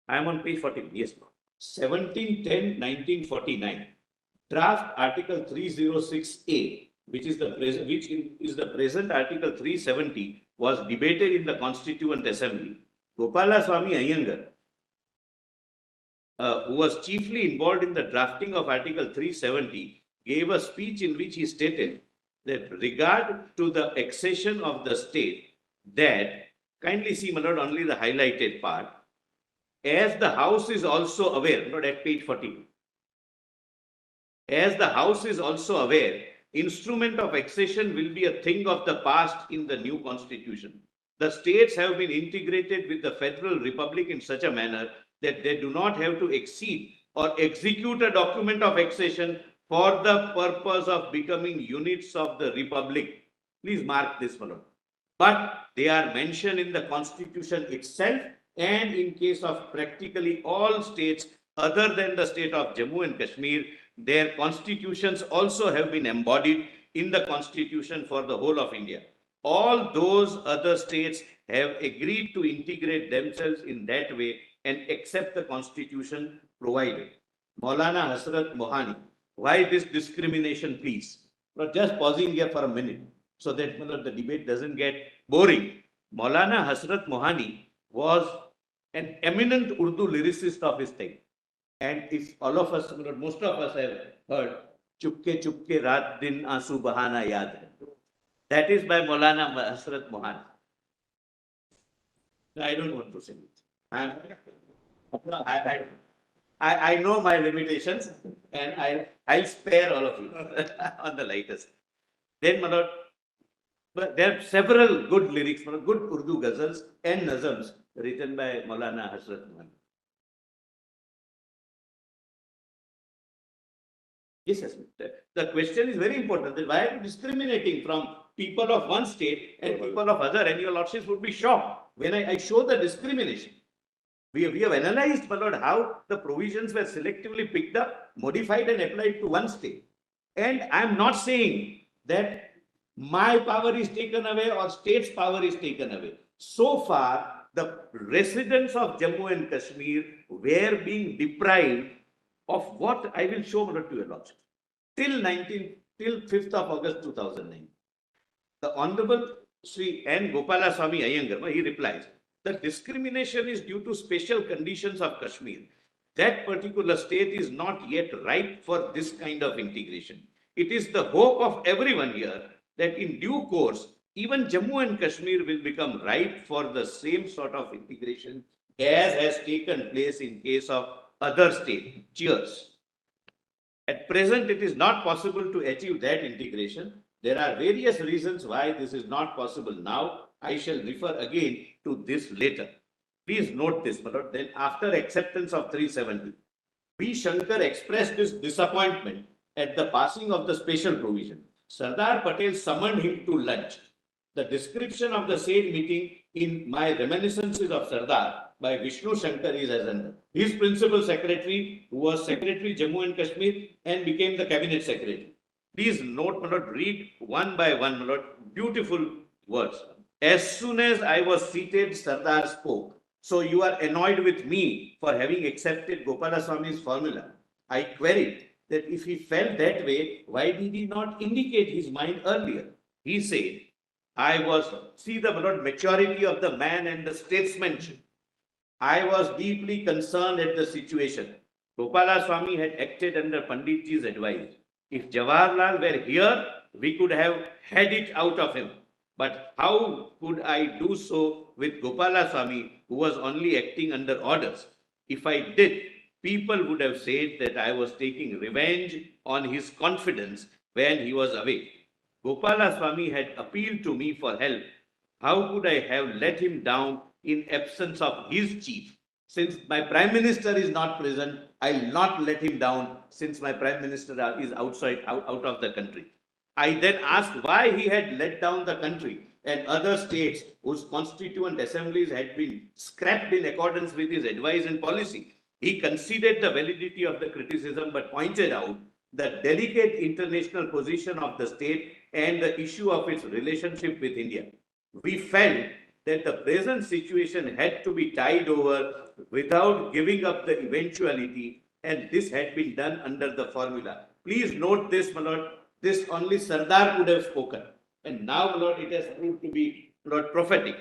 I am on page 40. Yes, 17/10/1949. Draft Article 306A, which is the present Article 370, was debated in the Constituent Assembly. Gopalaswamy Iyengar, who was chiefly involved in the drafting of Article 370, gave a speech in which he stated that regard to the accession of the state, that, kindly see, my lord, only the highlighted part, as the House is also aware, not at page 42, as the House is also aware, instrument of accession will be a thing of the past in the new constitution. The states have been integrated with the Federal Republic in such a manner that they do not have to exceed or execute a document of accession for the purpose of becoming units of the Republic. Please mark this, my lord. But they are mentioned in the Constitution itself, and in case of practically all states other than the state of Jammu and Kashmir, their constitutions also have been embodied in the Constitution for the whole of India. All those other states have agreed to integrate themselves in that way and accept the Constitution provided. Maulana Hasrat Mohani, why this discrimination, please? But just pausing here for a minute so that the debate doesn't get boring. Maulana Hasrat Mohani was an eminent Urdu lyricist of his time. And if all of us, most of us have heard, Chupke Chupke Raat Din Aansu Bahana Yaad Hai. That is by Maulana Hasrat Mohani. I don't want to sing it. I know my limitations, and I'll spare all of you on the lightest. Then, my lord, but there are several good lyrics, good Urdu ghazals and nazams written by Maulana Hasrat Mohani. Yes, yes. The question is very important. Why are you discriminating from people of one state and people of other? And your lordships would be shocked when I show the discrimination. We have analyzed, my lord, how the provisions were selectively picked up, modified and applied to one state. And I am not saying that my power is taken away or state's power is taken away. So far, the residents of Jammu and Kashmir were being deprived of what I will show to your lordship. Till 5th of August 2009. The Honorable Sri N. Gopalaswamy Iyengar, he replies, the discrimination is due to special conditions of Kashmir. That particular state is not yet ripe for this kind of integration. It is the hope of everyone here that in due course, even Jammu and Kashmir will become ripe for the same sort of integration as has taken place in case of other states. Cheers. At present, it is not possible to achieve that integration. There are various reasons why this is not possible now. I shall refer again to this later. Please note this, my lord. Then after acceptance of 370, V. Shankar expressed his disappointment at the passing of the special provision. Sardar Patel summoned him to lunch. The description of the said meeting in my Reminiscences of Sardar by Vishnu Shankar is as under. His principal secretary, who was Secretary Jammu and Kashmir and became the Cabinet Secretary. Please note, my lord, read one by one, my lord, beautiful words. As soon as I was seated, Sardar spoke. So you are annoyed with me for having accepted Gopalaswamy's formula. I queried that if he felt that way, why did he not indicate his mind earlier? He said, see the maturity of the man and the statesmanship. I was deeply concerned at the situation. Gopalaswamy had acted under Panditji's advice. If Jawaharlal were here, we could have had it out of him. But how could I do so with Gopalaswamy, who was only acting under orders? If I did, people would have said that I was taking revenge on his confidence when he was away. Gopalaswamy had appealed to me for help. How could I have let him down in absence of his chief? Since my Prime Minister is not present, I'll not let him down since my Prime Minister is out of the country. I then asked why he had let down the country and other states whose constituent assemblies had been scrapped in accordance with his advice and policy. He conceded the validity of the criticism but pointed out the delicate international position of the state and the issue of its relationship with India. We felt that the present situation had to be tied over without giving up the eventuality, and this had been done under the formula. Please note this, my lord, this only Sardar could have spoken. And now, my lord, it has proved to be, my lord, prophetic.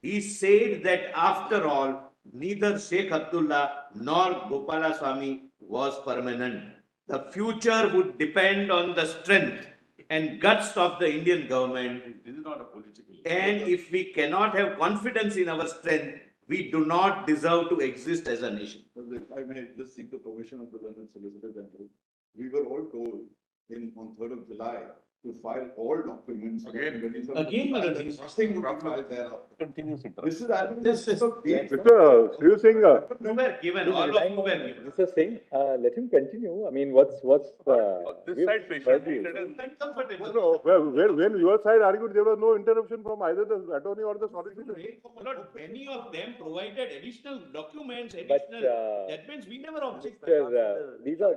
He said that after all, neither Sheikh Abdullah nor Gopala Swami was permanent. The future would depend on the strength and guts of the Indian government. This is not a political. And if we cannot have confidence in our strength, we do not deserve to exist as a nation. If I may just seek the permission of the learned Solicitor General, we were all told on 3rd of July to file all documents. Again, Madam, Nothing would be filed thereafter. Continuous This is Mr. You were given, all of you were given. Mr. Singh, let him continue. I mean, what's This side patient. Uncomfortable. When your side argued, there was no interruption from either the attorney or the solicitor. Lord, many of them provided additional documents, But, additional judgments. We never objected. Sir, these are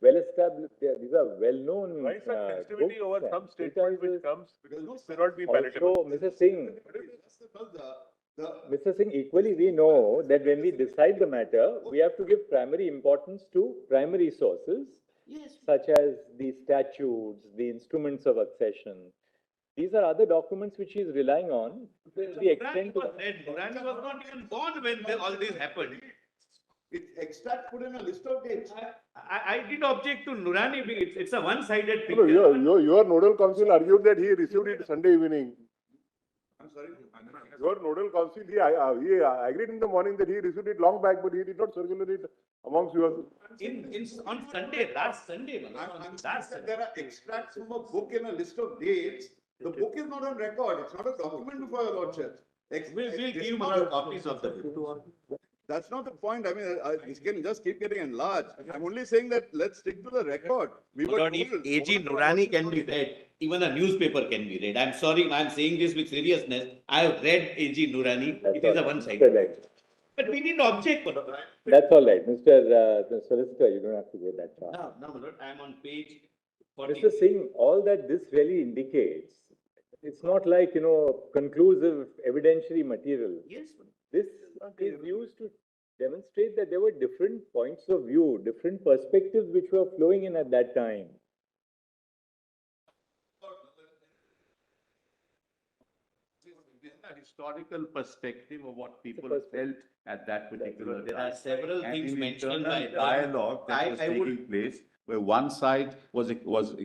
well established, these are well known. Why is that sensitivity over some statement which comes may not be palatable? Also, Mr. Singh, equally we know that when we decide the matter, we have to give primary importance to primary sources, Yes. such as the statutes, the instruments of accession. These are other documents which he is relying on to the extent to. Nurani was not even born when all this happened. It's extract put in a list of dates. I did object to Nurani. It's a one-sided No, picture. your nodal counsel argued that he received it Sunday evening. I'm sorry. Your nodal counsel, he agreed in the morning that he received it long back, but he did not circulate it amongst yours. On Sunday, last Sunday. I'm saying that there are extracts from a book in a list of dates. The book is not on record. It's not a document before your lordship. We'll give you copies of the book. That's not the point. I mean, this can just keep getting enlarged. I'm only saying that let's stick to the record. We were Lord, if told- AG Nurani can be read, even a newspaper can be read. I'm sorry, I'm saying this with seriousness. I have read AG Nurani. It is a one-sided. But we didn't object. That's all right, the solicitor, you don't have to go that far. No, my lord, I'm on page 40. Mr. Singh, all that this really indicates, it's not like, conclusive evidentiary material. Yes. This is used to demonstrate that there were different points of view, different perspectives which were flowing in at that time. A historical perspective of what people perspective. felt at that particular time. There are several And things in mentioned internal by them. dialogue that was I would- taking place, where one side was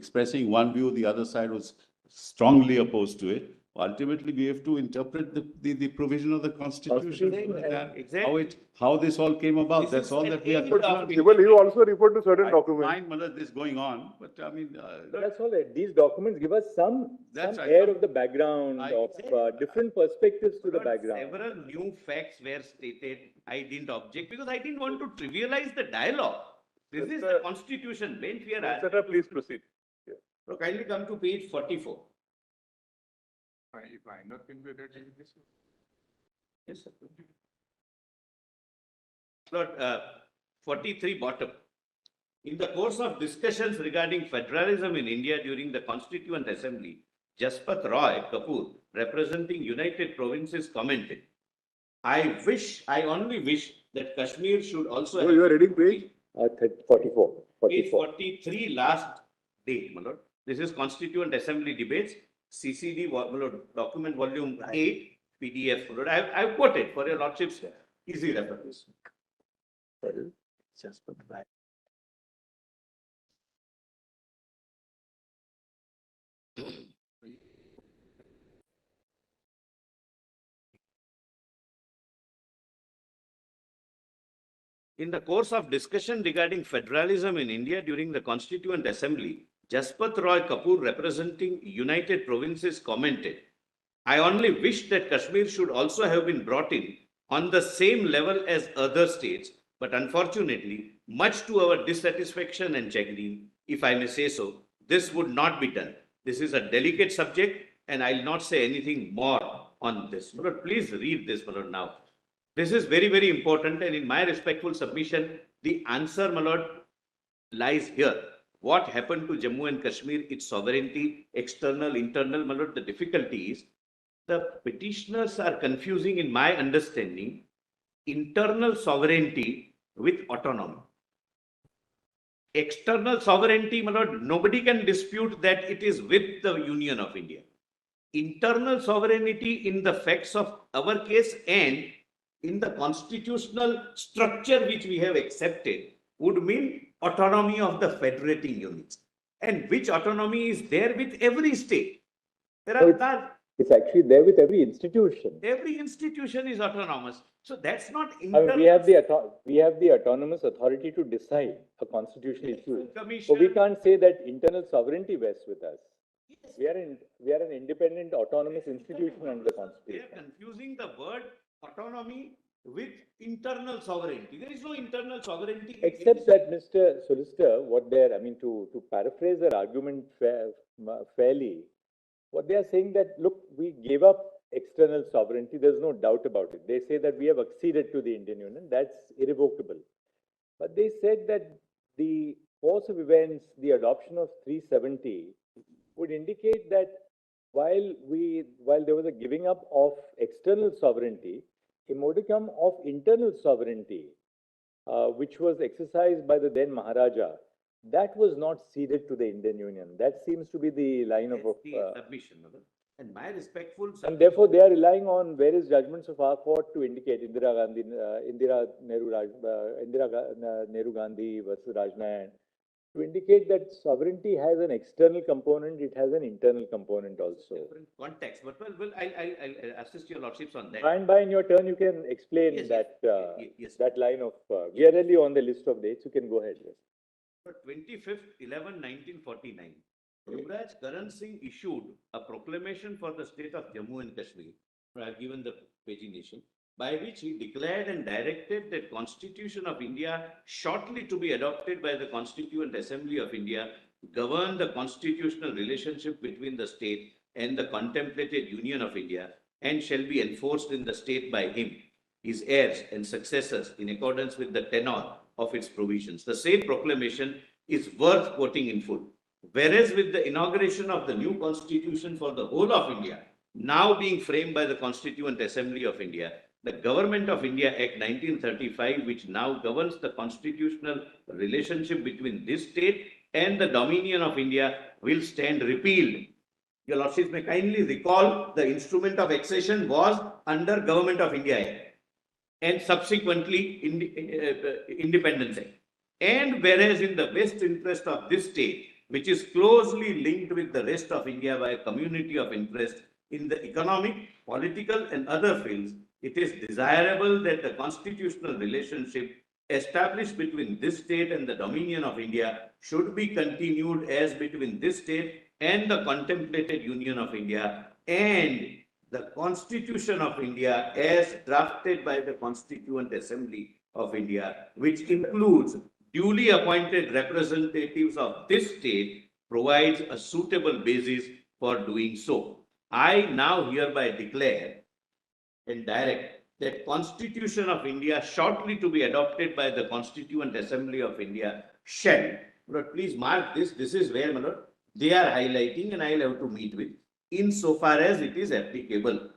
expressing one view, the other side was strongly opposed to it. Ultimately, we have to interpret the provision of the Constitution. Exactly. How this all came about, This that's is all an that we are. aid of concerned. Civil, he also referred to certain I documents. mind whether this going on, but I mean, That's all right. These documents give us some That's right. air of the background, I- of different perspectives to the Lord, background. Several new facts were stated. I didn't object because I didn't want to trivialize the dialogue. This is the constitution bench we are at. Solicitor, please proceed. So kindly come to page 44. If I not can be read in this. Yes, sir. Lord, 43 bottom. In the course of discussions regarding federalism in India during the Constituent Assembly, Jaspat Roy Kapoor, representing United Provinces, commented, I only wish that Kashmir should also. So you are reading page? 44. Page 43, last date, my lord. This is Constituent Assembly debates, CCD, my lord, document volume 8, PDF. My lord. I've quoted for your lordship's easy reference. Just put back. In the course of discussion regarding federalism in India during the Constituent Assembly, Jaspat Roy Kapoor, representing United Provinces, commented, I only wish that Kashmir should also have been brought in on the same level as other states, but unfortunately, much to our dissatisfaction and chagrin, if I may say so, this would not be done. This is a delicate subject and I'll not say anything more on this. But please read this now. This is very, very important, and in my respectful submission, the answer, my lord, lies here. what happened to Jammu and Kashmir, its sovereignty, external, internal, my lord, the difficulty is the petitioners are confusing, in my understanding, internal sovereignty with autonomy. External sovereignty, my lord, nobody can dispute that it is with the Union of India. Internal sovereignty in the facts of our case and in the constitutional structure which we have accepted would mean autonomy of the federating units. And which autonomy is there with every state? There are It's actually there with every institution. every institution is autonomous. So that's not I mean, internal. we have the autonomous authority to decide a constitutional issue. Commission. But we can't say that internal sovereignty rests with us. We are an independent autonomous institution under the They constitution. are confusing the word autonomy with internal sovereignty. There is no internal sovereignty. Except that, Mr. Solicitor, to paraphrase their argument fairly, what they are saying that, look, we gave up external sovereignty, there's no doubt about it. They say that we have acceded to the Indian Union, that's irrevocable. But they said that the course of events, the adoption of 370 would indicate that while there was a giving up of external sovereignty, a modicum of internal sovereignty, which was exercised by the then Maharaja, that was not ceded to the Indian Union. That seems to be the line of submission. And my respectful. And therefore, they are relying on various judgments of our court to indicate Indira Nehru Gandhi versus Rajnayan, to indicate that sovereignty has an external component, it has an internal component also. Different context, but I'll assist your lordships on that. By and by, in your turn, you can explain Yes, that yes. that line of. We are really on the list of dates. You can go ahead. Yes. 25th 11/1949, Yuvraj Karan Singh issued a proclamation for the state of Jammu and Kashmir. I have given the pagination, by which he declared and directed that Constitution of India, shortly to be adopted by the Constituent Assembly of India, govern the constitutional relationship between the state and the contemplated Union of India, and shall be enforced in the state by him, his heirs and successors, in accordance with the tenor of its provisions. The same proclamation is worth quoting in full. Whereas with the inauguration of the new constitution for the whole of India, now being framed by the Constituent Assembly of India, the Government of India Act 1935, which now governs the constitutional relationship between this state and the Dominion of India, will stand repealed. Your Lordships may kindly recall the instrument of accession was under Government of India Act and subsequently Independence Act. And whereas in the best interest of this state, which is closely linked with the rest of India by a community of interest in the economic, political and other fields, it is desirable that the constitutional relationship established between this state and the Dominion of India should be continued as between this state and the contemplated Union of India, and the Constitution of India as drafted by the Constituent Assembly of India, which includes duly appointed representatives of this state, provides a suitable basis for doing so. I now hereby declare and direct that Constitution of India, shortly to be adopted by the Constituent Assembly of India, shall, but please mark this, this is where they are highlighting and I will have to meet with, insofar as it is applicable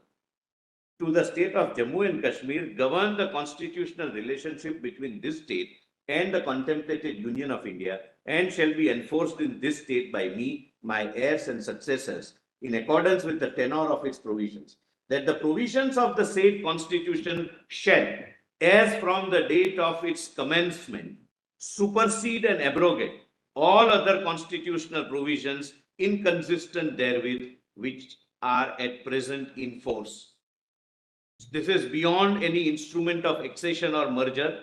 to the state of Jammu and Kashmir, govern the constitutional relationship between this state and the contemplated Union of India, and shall be enforced in this state by me, my heirs and successors, in accordance with the tenor of its provisions. That the provisions of the said constitution shall, as from the date of its commencement, supersede and abrogate all other constitutional provisions inconsistent therewith, which are at present in force. This is beyond any instrument of accession or merger.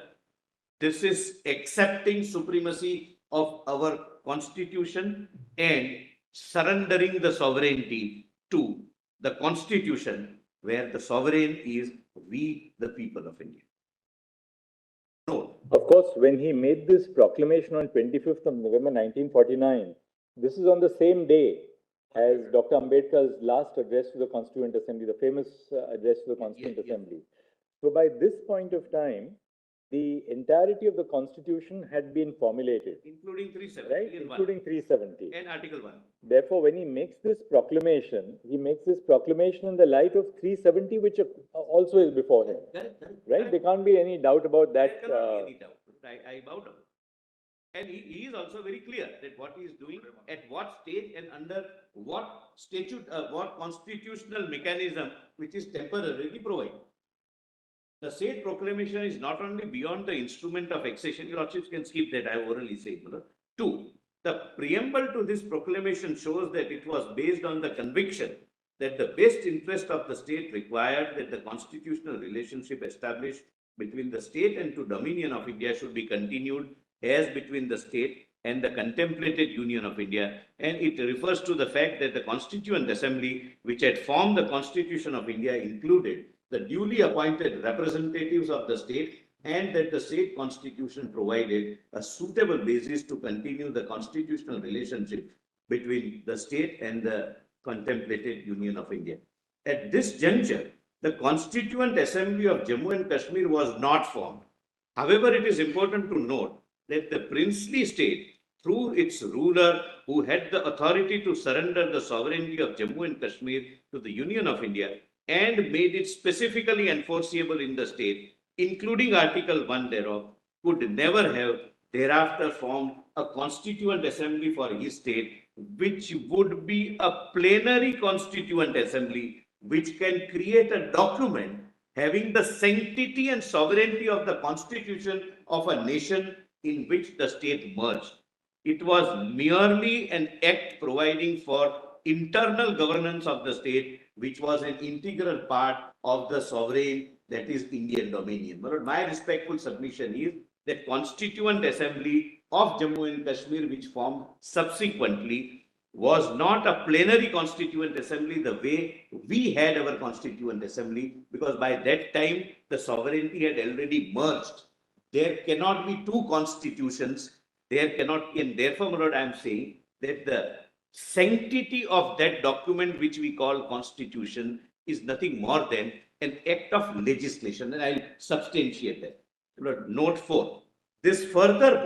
This is accepting supremacy of our constitution and surrendering the sovereignty to the constitution, where the sovereign is we, the people of India. No. Of course, when he made this proclamation on 25th of November 1949, this is on the same day as Dr. Ambedkar's last address to the Constituent Assembly, the famous address to the Constituent Assembly. So by this point of time, the entirety of the constitution had been formulated, Including 370 right? and 1. Including 370. And Article 1. Therefore, when he makes this proclamation in the light of 370, which also is before him, Correct. right? There can't be any doubt about that. There cannot be any doubt. I bow down. And he is also very clear that what he is doing, at what stage and under what statute, what constitutional mechanism which is temporarily provided. The said proclamation is not only beyond the instrument of accession, your lordships can skip that, I orally said. Two, the preamble to this proclamation shows that it was based on the conviction that the best interest of the state required that the constitutional relationship established between the state and to Dominion of India should be continued as between the state and the contemplated Union of India. And it refers to the fact that the Constituent Assembly, which had formed the Constitution of India, included the duly appointed representatives of the state, and that the state constitution provided a suitable basis to continue the constitutional relationship between the state and the contemplated Union of India. At this juncture, the Constituent Assembly of Jammu and Kashmir was not formed. However, it is important to note that the princely state, through its ruler who had the authority to surrender the sovereignty of Jammu and Kashmir to the Union of India and made it specifically enforceable in the state, including Article 1 thereof, could never have thereafter formed a Constituent Assembly for his state, which would be a plenary Constituent Assembly, which can create a document having the sanctity and sovereignty of the Constitution of a nation in which the state merged. It was merely an act providing for internal governance of the state, which was an integral part of the sovereign, that is Indian dominion. But my respectful submission is that Constituent Assembly of Jammu and Kashmir, which formed subsequently, was not a plenary Constituent Assembly the way we had our Constituent Assembly, because by that time the sovereignty had already merged. There cannot be two constitutions. There cannot, and therefore, my lord, I am saying that the sanctity of that document, which we call Constitution, is nothing more than an act of legislation, and I'll substantiate that. Note 4. This further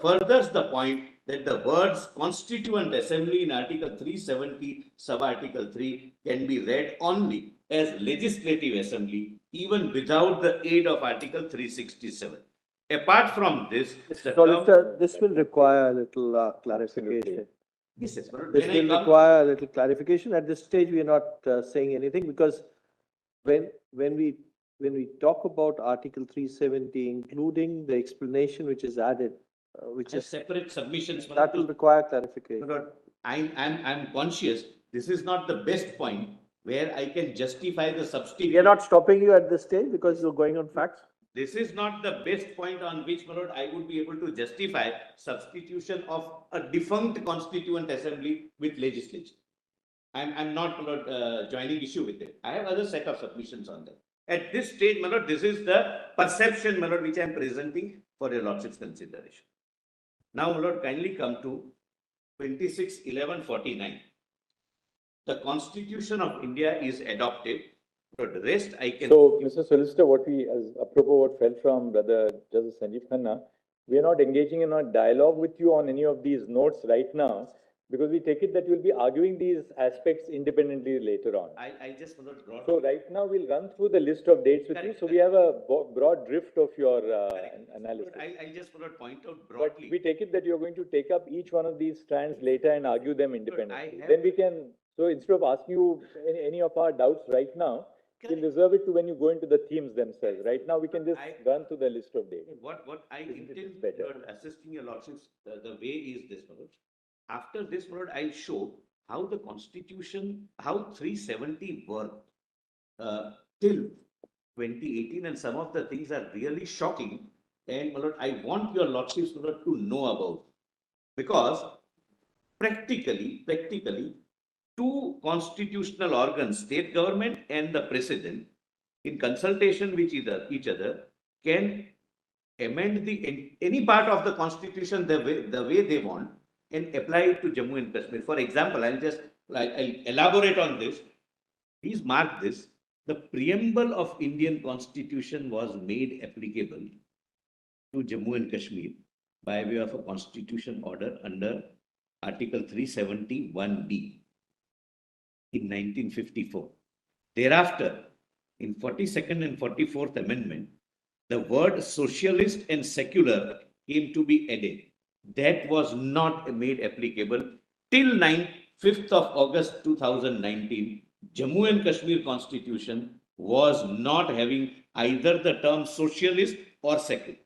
furthers the point that the words Constituent Assembly in Article 370, sub-Article 3, can be read only as Legislative Assembly, even without the aid of Article 367. Apart from this, Solicitor, this will require a little clarification. Yes, yes, but This will require a little clarification. At this stage, we are not saying anything, because when we talk about Article 370, including the explanation which is added, which is separate submissions, that will require clarification. But I'm conscious this is not the best point where I can justify the substitution. We are not stopping you at this stage because you're going on facts. This is not the best point on which, my lord, I would be able to justify substitution of a defunct Constituent Assembly with legislature. I'm not, my lord, joining issue with it. I have other set of submissions on that. At this stage, my lord, this is the perception, my lord, which I am presenting for your lordship's consideration. Now, my lord, kindly come to 26/11/49. The Constitution of India is adopted. But the rest I can. So, Mr. Solicitor, what we, as apropos what fell from Brother Justice Sanjeev Khanna, we are not engaging in a dialogue with you on any of these notes right now, because we take it that you will be arguing these aspects independently later on. I just want to draw. So right now we'll run through the list of dates with you. So we have a broad drift of your analysis. I just want to point out broadly. But we take it that you're going to take up each one of these strands later and argue them independently. Then we can, so instead of asking you any of our doubts right now, we'll reserve it to when you go into the themes themselves. Right now we can just run through the list of dates. What I intend assisting your lordships, the way is this, my lord. After this, my lord, I'll show how the Constitution, how 370 worked till 2018, and some of the things are really shocking. And my lord, I want your lordships, my lord, to know about, because practically, two constitutional organs, state government and the president, in consultation with each other, can amend any part of the Constitution the way they want and apply it to Jammu and Kashmir. For example, I'll elaborate on this. Please mark this. The preamble of Indian Constitution was made applicable to Jammu and Kashmir by way of a constitution order under Article 371D in 1954. Thereafter, in 42nd and 44th Amendment, the word socialist and secular came to be added. That was not made applicable till 5th of August 2019. Jammu and Kashmir Constitution was not having either the term socialist or secular.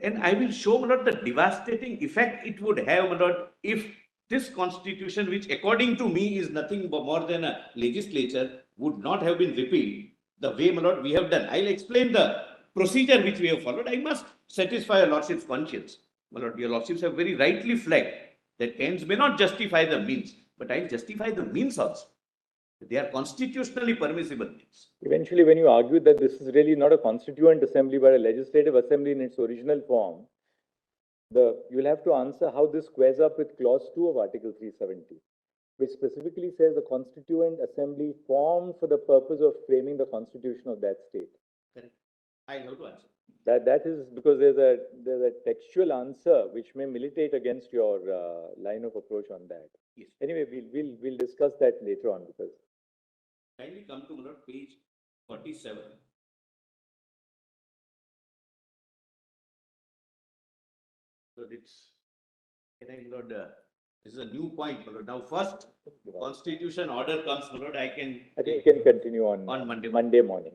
And I will show the devastating effect it would have if this constitution, which according to me is nothing more than a legislature, would not have been repealed the way we have done. I'll explain the procedure which we have followed. I must satisfy your lordship's conscience. Your lordships have very rightly flagged that ends may not justify the means, but I'll justify the means also. They are constitutionally permissible means. Eventually, when you argue that this is really not a constituent assembly but a legislative assembly in its original form, you will have to answer how this squares up with clause 2 of Article 370, which specifically says the constituent assembly formed for the purpose of framing the constitution of that state. Correct. I have to answer. That is because there's a textual answer which may militate against your line of approach on that. Yes. Anyway, we'll discuss that later on because. Kindly come to page 47. So it's, this is a new point. Now, first constitution order comes. I think you can continue on Monday morning.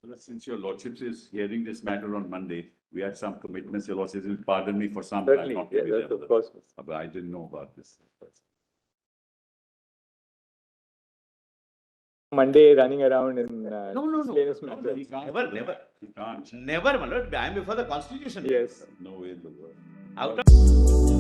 Well, since your lordship is hearing this matter on Monday, we had some commitments. Your lordship will pardon me for some. Certainly, yes, of course. But I didn't know about this. Monday running around in No. Never. You can't. Never, my lord. I am before the constitution. Yes. No way in the world. Out of